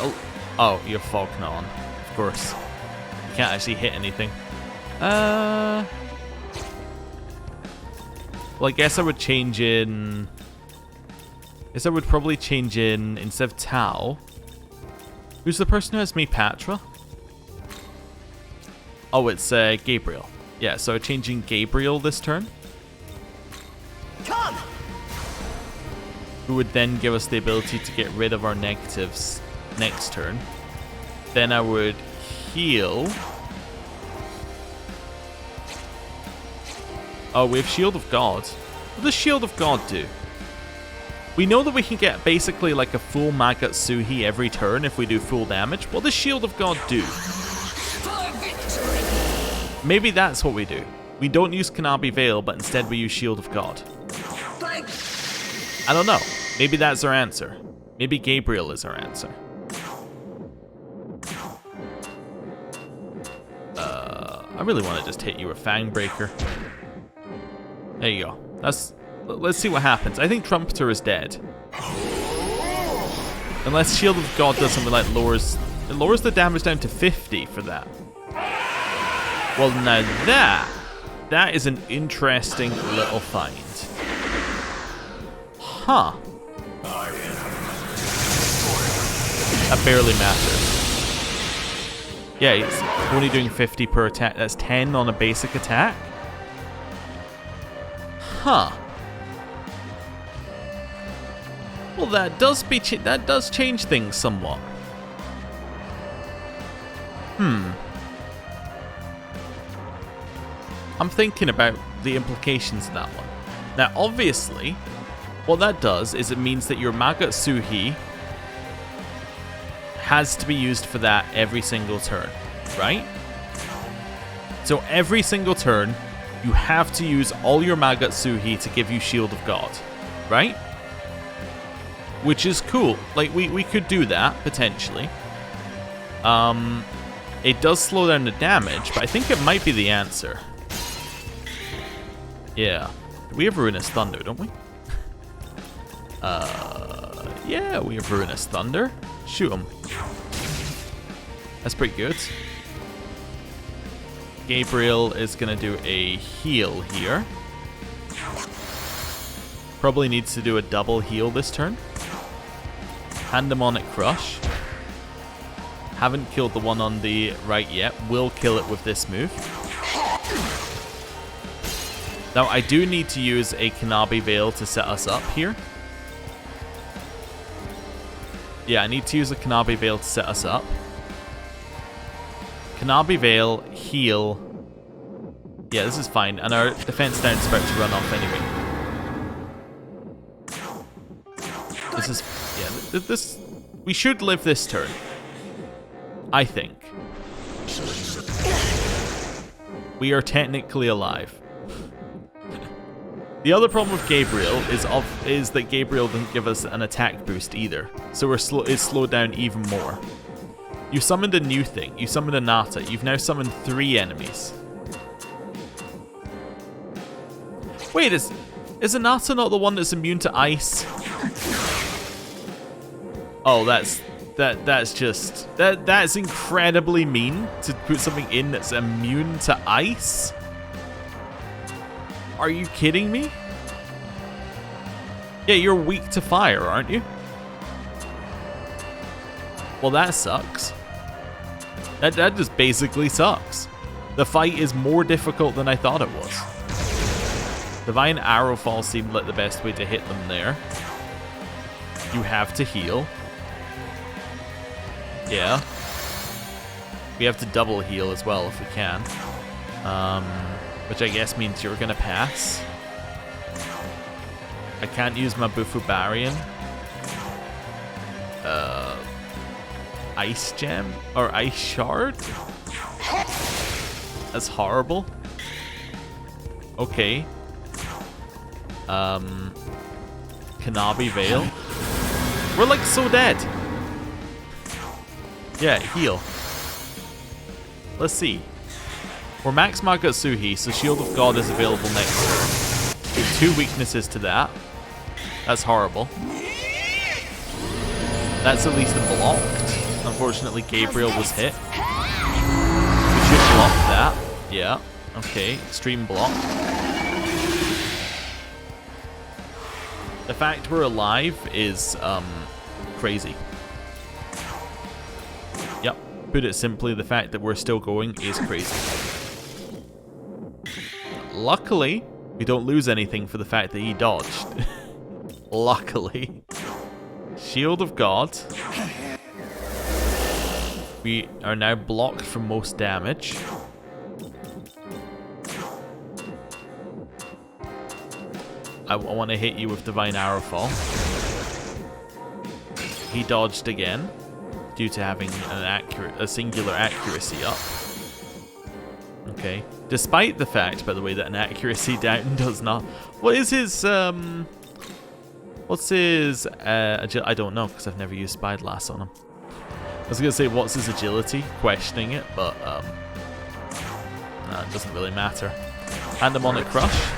Oh, you're Falcon on. Of course. You can't actually hit anything. Well, I guess I would change in... I guess I would probably change in, instead of Tau... Who's the person who has me, Patra? Oh, it's Gabriel. Yeah, so changing Gabriel this turn. Come! Who would then give us the ability to get rid of our negatives next turn. Then I would heal. Oh, we have Shield of God. What does Shield of God do? We know that we can get basically like a full Magatsuhi every turn if we do full damage. What does Shield of God do? Maybe that's what we do. We don't use Kanabi Veil, but instead we use Shield of God. I don't know. Maybe that's our answer. Maybe Gabriel is our answer. I really want to just hit you with Fang Breaker. There you go. Let's see what happens. I think Trumpeter is dead. Unless Shield of God does something like lowers the damage down to 50 for that. Well, now that is an interesting little find. Huh. That barely matters. Yeah, he's only doing 50 per attack. That's 10 on a basic attack. Huh. Well, that does change things somewhat. I'm thinking about the implications of that one. Now, obviously, what that does is it means that your Magatsuhi has to be used for that every single turn, right? So every single turn, you have to use all your Magatsuhi to give you Shield of God, right? Which is cool. Like, we could do that, potentially. It does slow down the damage, but I think it might be the answer. Yeah. We have Ruinous Thunder, don't we? Yeah, we have Ruinous Thunder. Shoot him. That's pretty good. Gabriel is going to do a heal here. Probably needs to do a double heal this turn. Pandemonic Crush. Haven't killed the one on the right yet. Will kill it with this move. Now, I do need to use a Kanabi Veil to set us up here. Yeah, I need to use a Kanabi Veil to set us up. Kanabi Veil, heal. Yeah, this is fine. And our defense down is about to run off anyway. This is... Yeah, this... We should live this turn. I think. We are technically alive. The other problem with Gabriel is that Gabriel didn't give us an attack boost either. So it's slowed down even more. You summoned a new thing. You summoned a Nata. You've now summoned 3 enemies. Wait, is a Nata not the one that's immune to ice? Oh, that's incredibly mean to put something in that's immune to ice? Are you kidding me? Yeah, you're weak to fire, aren't you? Well, that sucks. That just basically sucks. The fight is more difficult than I thought it was. Divine Arrow Fall seemed like the best way to hit them there. You have to heal. Yeah. We have to double heal as well if we can. Which I guess means you're gonna pass. I can't use my Bufubarian. Ice Gem? Or Ice Shard? That's horrible. Okay. Kanabi Veil. We're like so dead. Yeah, heal. Let's see. We're max Magatsuhi, so Shield of God is available next turn. 2 weaknesses to that. That's horrible. That's at least blocked. Unfortunately, Gabriel was hit. We should block that. Yeah. Okay. Extreme block. The fact we're alive is crazy. Yep. Put it simply, the fact that we're still going is crazy. Luckily, we don't lose anything for the fact that he dodged. Luckily. Shield of God. We are now blocked from most damage. I want to hit you with Divine Arrow Fall. He dodged again due to having a singular accuracy up. Okay. Despite the fact, by the way, that an accuracy down does not... What is his... What's his... I don't know, because I've never used Spyglass on him. I was going to say, what's his agility? Questioning it, but... it doesn't really matter. Pandemonic Crush.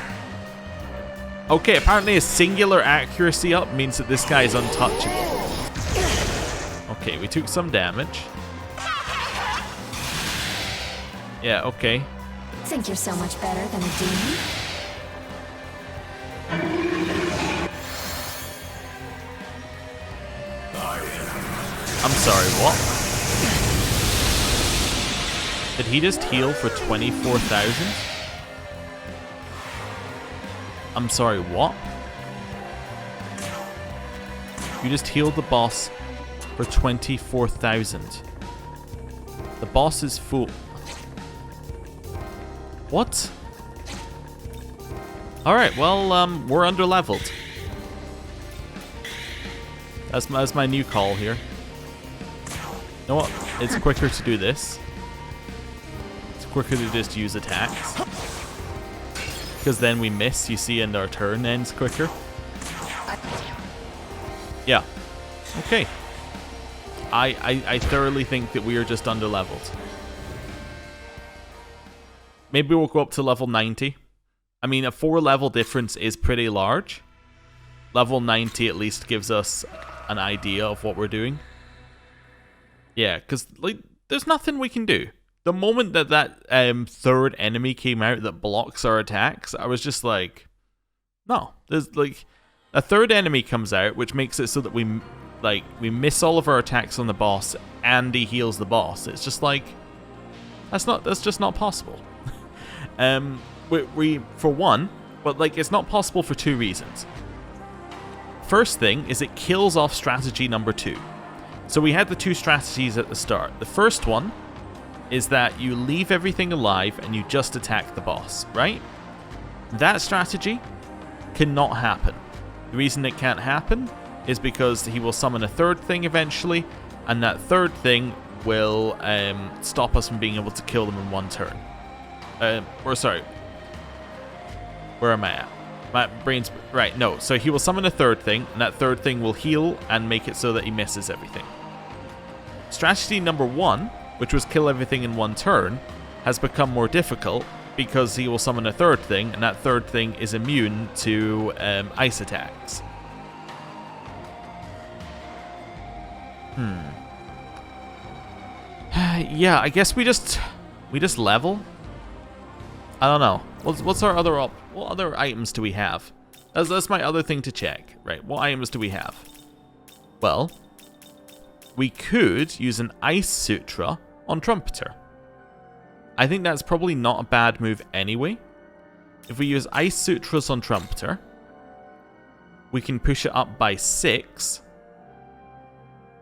Okay, apparently a singular accuracy up means that this guy is untouchable. Okay, we took some damage. Yeah, okay. Think you're so much better than a demon? I'm sorry, what? Did he just heal for 24,000? I'm sorry, what? You just healed the boss for 24,000. The boss is full. What? Alright, well, we're under-leveled. That's my new call here. You know what? It's quicker to do this. It's quicker to just use attacks. Because then we miss, you see, and our turn ends quicker. Yeah. Okay. I thoroughly think that we are just under-leveled. Maybe we'll go up to level 90. I mean, a 4-level difference is pretty large. Level 90 at least gives us an idea of what we're doing. Yeah, because like, there's nothing we can do. The moment that third enemy came out that blocks our attacks, I was just like, no. There's like a third enemy comes out, which makes it so that we miss all of our attacks on the boss, and he heals the boss. It's just like that's just not possible. We for one, but like it's not possible for 2 reasons. First thing is it kills off strategy number 2. So we had the 2 strategies at the start. The first one is that you leave everything alive and you just attack the boss, right? That strategy cannot happen. The reason it can't happen is because he will summon a third thing eventually, and that third thing will stop us from being able to kill them in 1 turn. Or sorry, where am I at? My brain's... Right, no. So he will summon a third thing, and that third thing will heal and make it so that he misses everything. Strategy number 1, which was kill everything in 1 turn, has become more difficult because he will summon a third thing, and that third thing is immune to ice attacks. Yeah, I guess we just level. I don't know. What's our other what other items do we have? That's my other thing to check, right? What items do we have? Well, we could use an Ice Sutra on Trumpeter. I think that's probably not a bad move anyway. If we use Ice Sutras on Trumpeter, we can push it up by 6,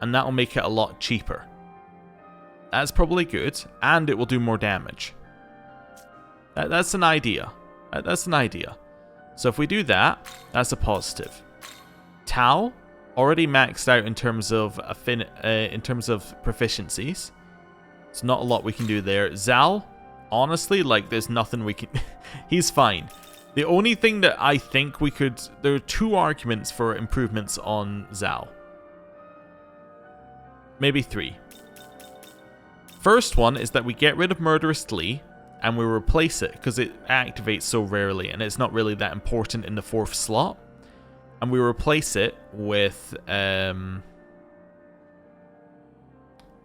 and that'll make it a lot cheaper. That's probably good, and it will do more damage. That's an idea. That's an idea. So if we do that, that's a positive. Tao, already maxed out in terms of proficiencies. It's not a lot we can do there. Zal, honestly, like, there's nothing we can... He's fine. The only thing that I think we could... There are 2 arguments for improvements on Zal. Maybe 3. First one is that we get rid of Murderous Glee and we replace it because it activates so rarely and it's not really that important in the 4th slot. And we replace it with...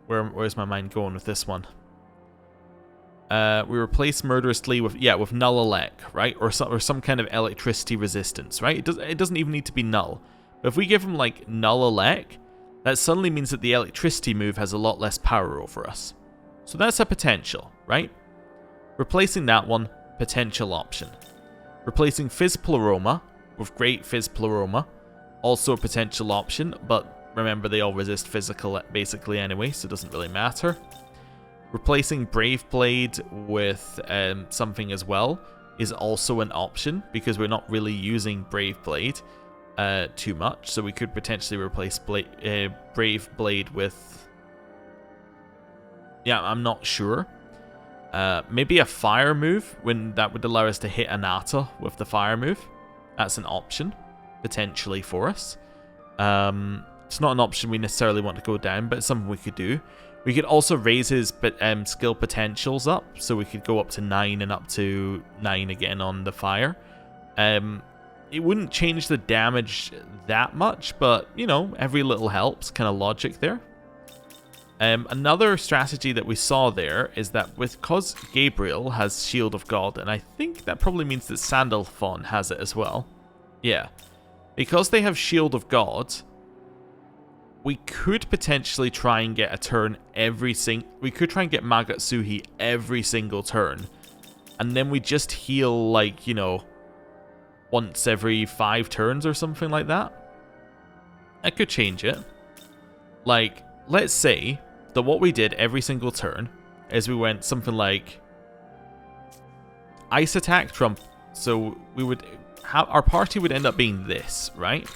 Where's my mind going with this one? We replace Murderous Glee with Null Elec, right? Or some kind of electricity resistance, right? It doesn't even need to be null. But if we give him like Null Elec, that suddenly means that the electricity move has a lot less power over us. So that's a potential, right? Replacing that one, potential option. Replacing Physical Aroma with Great Physical Aroma, also a potential option, but remember they all resist physical basically anyway, so it doesn't really matter. Replacing Brave Blade with something as well is also an option, because we're not really using Brave Blade too much, so we could potentially replace Brave Blade with... Yeah, I'm not sure. Maybe a fire move, when that would allow us to hit Anata with the fire move. That's an option, potentially, for us. It's not an option we necessarily want to go down, but it's something we could do. We could also raise his skill potentials up, so we could go up to 9 and up to 9 again on the fire. It wouldn't change the damage that much, but, you know, every little helps, kind of logic there. Another strategy that we saw there is that because Gabriel has Shield of God, and I think that probably means that Sandalphon has it as well. Yeah. Because they have Shield of God, we could potentially try and get a turn we could try and get Magatsuhi every single turn. And then we just heal, like, you know, once every 5 turns or something like that. I could change it. Like, let's say that what we did every single turn is we went something like Ice Attack Trump. So we would have, our party would end up being this, right?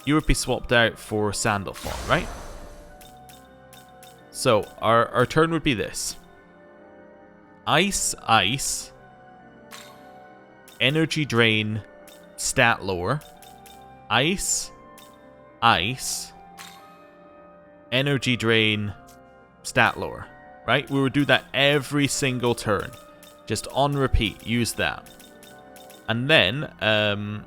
You would be swapped out for Sandalphon, right? So our turn would be this. Ice, Ice, Energy Drain, Stat Lower, Ice, Ice, Energy Drain, Stat Lower, right? We would do that every single turn. Just on repeat, use that. And then,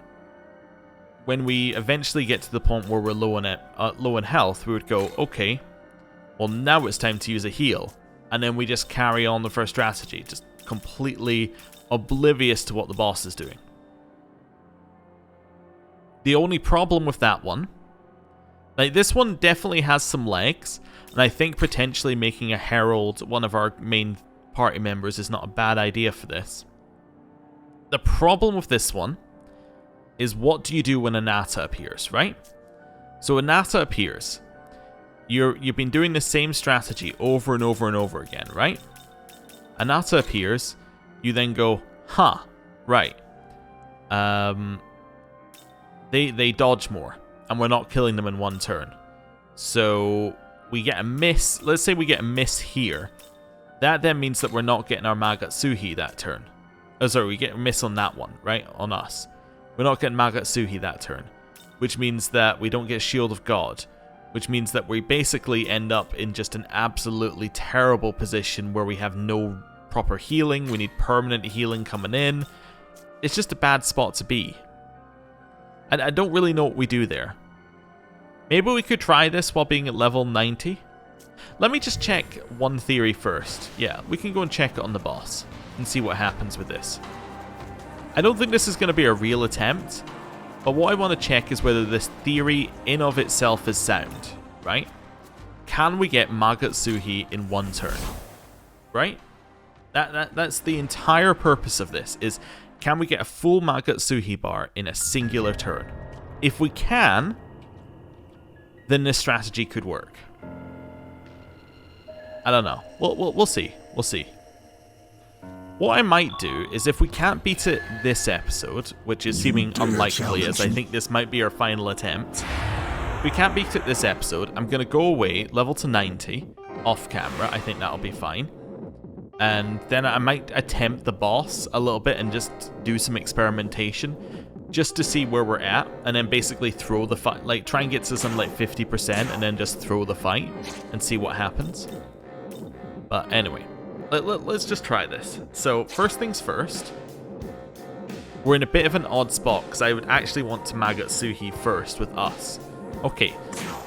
when we eventually get to the point where we're low on health, we would go, okay, well now it's time to use a heal. And then we just carry on the first strategy, just completely oblivious to what the boss is doing. The only problem with that one, like, this one definitely has some legs, and I think potentially making a Herald one of our main party members is not a bad idea for this. The problem with this one is, what do you do when Anata appears, right? So Anata appears. You've been doing the same strategy over and over and over again, right? Anata appears. You then go, huh, right. They dodge more, and we're not killing them in one turn. So we get a miss. Let's say we get a miss here. That then means that we're not getting our Magatsuhi that turn. Oh, sorry, we get a miss on that one, right? On us. We're not getting Magatsuhi that turn, which means that we don't get Shield of God, which means that we basically end up in just an absolutely terrible position where we have no proper healing. We need permanent healing coming in. It's just a bad spot to be. And I don't really know what we do there. Maybe we could try this while being at level 90. Let me just check one theory first. Yeah, we can go and check it on the boss and see what happens with this. I don't think this is going to be a real attempt, but what I want to check is whether this theory in of itself is sound, right? can we get Magatsuhi in one turn? Right? That's the entire purpose of this, is can we get a full Magatsuhi bar in a singular turn? If we can, then this strategy could work. I don't know. We'll see. We'll see. What I might do is, if we can't beat it this episode, which is seeming unlikely as I think this might be our final attempt, if we can't beat it this episode, I'm going to go away, level to 90, off camera. I think that'll be fine. And then I might attempt the boss a little bit and just do some experimentation just to see where we're at, and then basically throw the fight, like try and get to some like 50% and then just throw the fight and see what happens. But anyway, let's just try this. So first things first, we're in a bit of an odd spot because I would actually want to Magatsuhi first with us. Okay,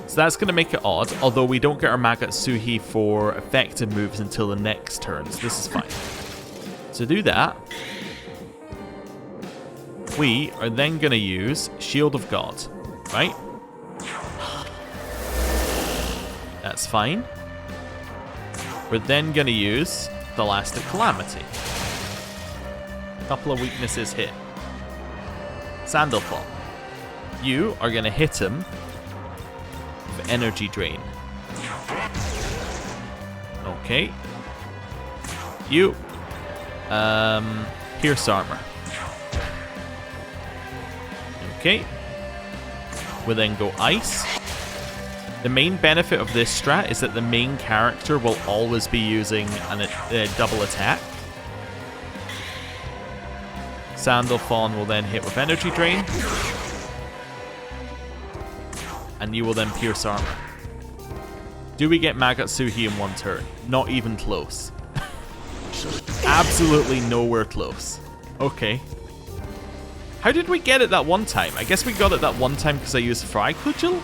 so that's going to make it odd, although we don't get our Magatsuhi for effective moves until the next turn, so this is fine. So do that. We are then going to use Shield of God, right? That's fine. We're then going to use Scholastic Calamity. A couple of weaknesses hit. Sandalfall. You are going to hit him with Energy Drain. Okay. You. Pierce Armor. Okay. We'll then go Ice. The main benefit of this strat is that the main character will always be using a double attack. Sandalfon will then hit with Energy Drain. And you will then Pierce Armor. Do we get Magatsuhi in one turn? Not even close. Absolutely nowhere close. Okay. How did we get it that one time? I guess we got it that one time because I used Fry Cudgel?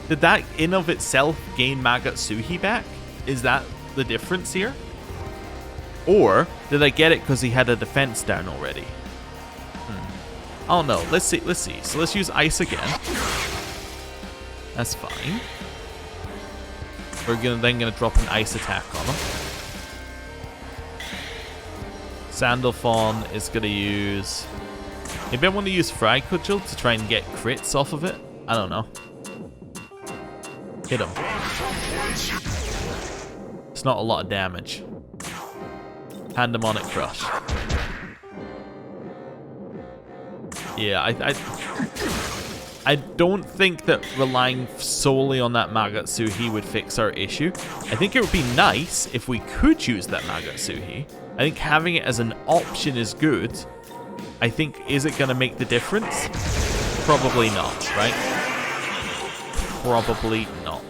Did that in of itself gain Magatsuhi back? Is that the difference here? Or did I get it because he had a defense down already? I don't know. Let's see. So let's use Ice again. That's fine. We're then gonna drop an Ice Attack on him. Sandalfon is gonna use... Maybe I want to use Fry Cudgel to try and get crits off of it. I don't know. Hit him. It's not a lot of damage. Pandemonic Crush. Yeah, I don't think that relying solely on that Magatsuhi would fix our issue. I think it would be nice if we could use that Magatsuhi. I think having it as an option is good. I think, is it going to make the difference? Probably not, right? Probably not.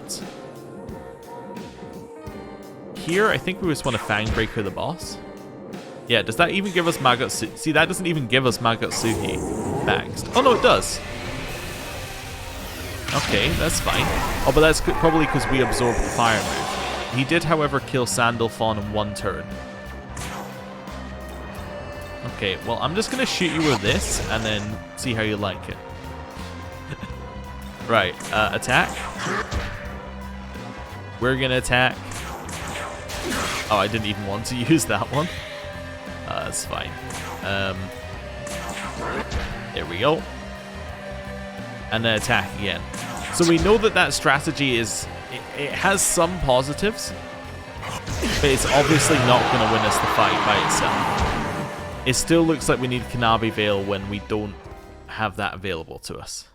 Here, I think we just want to Fangbreaker the boss. Yeah, does that even give us Magatsuhi? See, that doesn't even give us Magatsuhi maxed. Oh, no, it does. Okay, that's fine. Oh, but that's probably because we absorbed the fire move. He did, however, kill Sandalfon in one turn. Okay, well, I'm just going to shoot you with this and then see how you like it. Right, attack. We're going to attack. Oh, I didn't even want to use that one. That's fine. There we go. And then attack again. So we know that that strategy is... It has some positives, but it's obviously not going to win us the fight by itself. It still looks like we need Kanabi Veil when we don't have that available to us.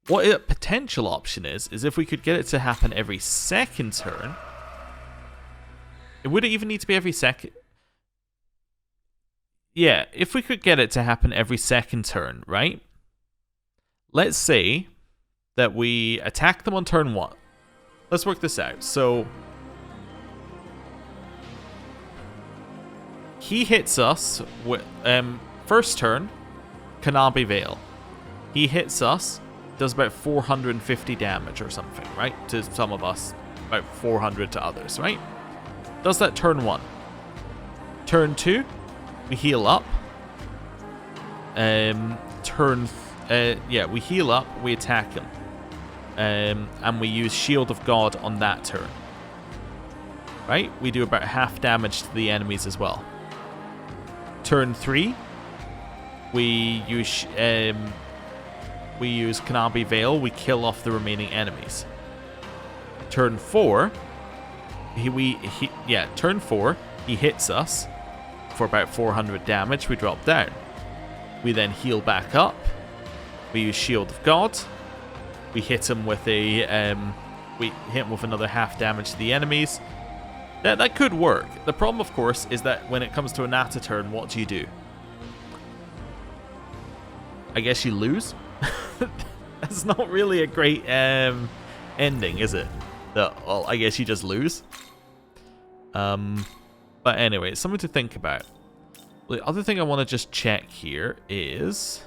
What a potential option is if we could get it to happen every second turn. It wouldn't even need to be every second. Yeah, if we could get it to happen every second turn, right? Let's say that we attack them on turn 1. Let's work this out. So he hits us with first turn, Kanabi Veil. He hits us, does about 450 damage or something, right? To some of us, about 400 to others, right? Does that turn 1. Turn 2, we heal up. We heal up, we attack him. and we use Shield of God on that turn. Right? We do about half damage to the enemies as well. Turn 3, we use Kanabi Veil. We kill off the remaining enemies. Turn 4, turn 4, he hits us for about 400 damage. We drop down. We then heal back up. We use Shield of God. We hit him with another half damage to the enemies. That could work. The problem, of course, is that when it comes to a Nata turn, what do? I guess you lose? That's not really a great ending, is it? Well, I guess you just lose. But anyway, it's something to think about. The other thing I want to just check here is...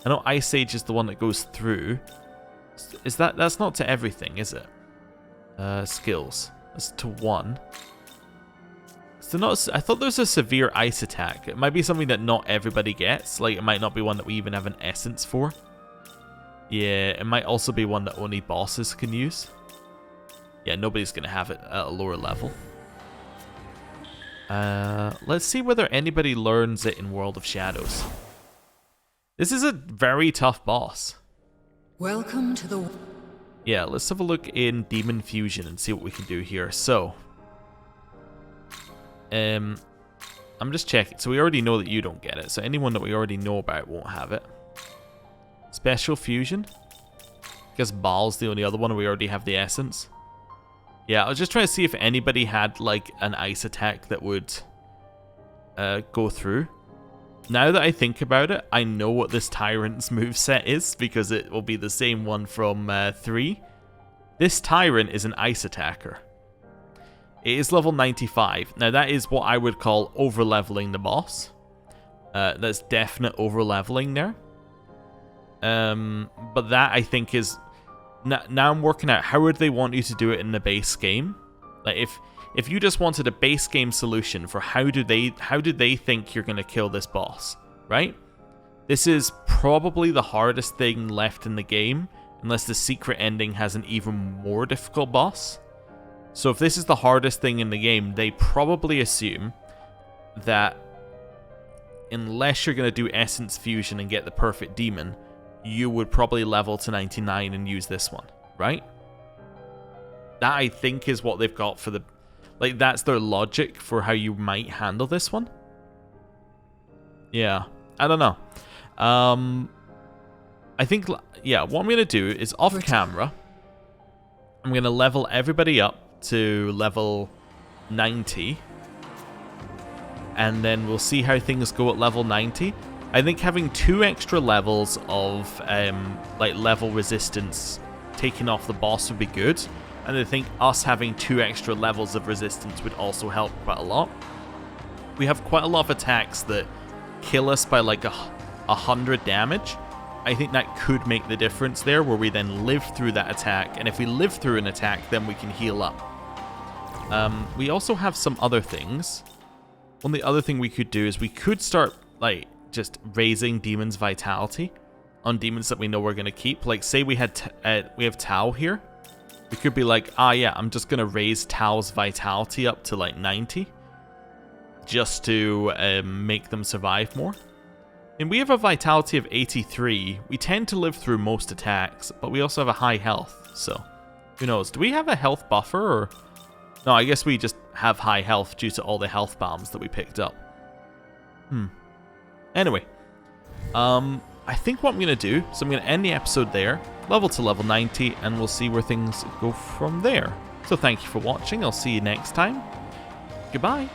I know Ice Age is the one that goes through. That's not to everything, is it? Skills. That's to 1. So I thought there was a severe ice attack. It might be something that not everybody gets. Like, it might not be one that we even have an essence for. Yeah, it might also be one that only bosses can use. Yeah, nobody's going to have it at a lower level. Let's see whether anybody learns it in World of Shadows. This is a very tough boss. Welcome to the... Yeah, let's have a look in Demon Fusion and see what we can do here. So, I'm just checking. So we already know that you don't get it. So anyone that we already know about won't have it. Special Fusion. I guess Baal's the only other one. We already have the essence. Yeah, I was just trying to see if anybody had like an ice attack that would go through. Now that I think about it, I know what this Tyrant's moveset is, because it will be the same one from 3. This Tyrant is an ice attacker. It is level 95. Now that is what I would call over-leveling the boss. That's definite over-leveling there. But that, I think, is... Now I'm working out, how would they want you to do it in the base game? Like, if you just wanted a base game solution for how do they think you're going to kill this boss, right? This is probably the hardest thing left in the game, unless the secret ending has an even more difficult boss. So if this is the hardest thing in the game, they probably assume that unless you're going to do Essence Fusion and get the perfect demon, you would probably level to 99 and use this one, right? That, I think, is what they've got for the... Like, that's their logic for how you might handle this one. Yeah, I don't know. I think, yeah, what I'm going to do is off camera, I'm going to level everybody up to level 90. And then we'll see how things go at level 90. I think having 2 extra levels of like level resistance taken off the boss would be good. And I think us having 2 extra levels of resistance would also help quite a lot. We have quite a lot of attacks that kill us by like 100 damage. I think that could make the difference there, where we then live through that attack. And if we live through an attack, then we can heal up. We also have some other things. One the other thing we could do is we could start like just raising demons' vitality on demons that we know we're going to keep. Like, say we have Tao here. We could be like, yeah, I'm just going to raise Tao's vitality up to like 90. Just to make them survive more. And we have a vitality of 83. We tend to live through most attacks, but we also have a high health. So, who knows? Do we have a health buffer? Or... No, I guess we just have high health due to all the health bombs that we picked up. Anyway. I think what I'm going to do, so I'm going to end the episode there, level to level 90, and we'll see where things go from there. So thank you for watching. I'll see you next time. Goodbye.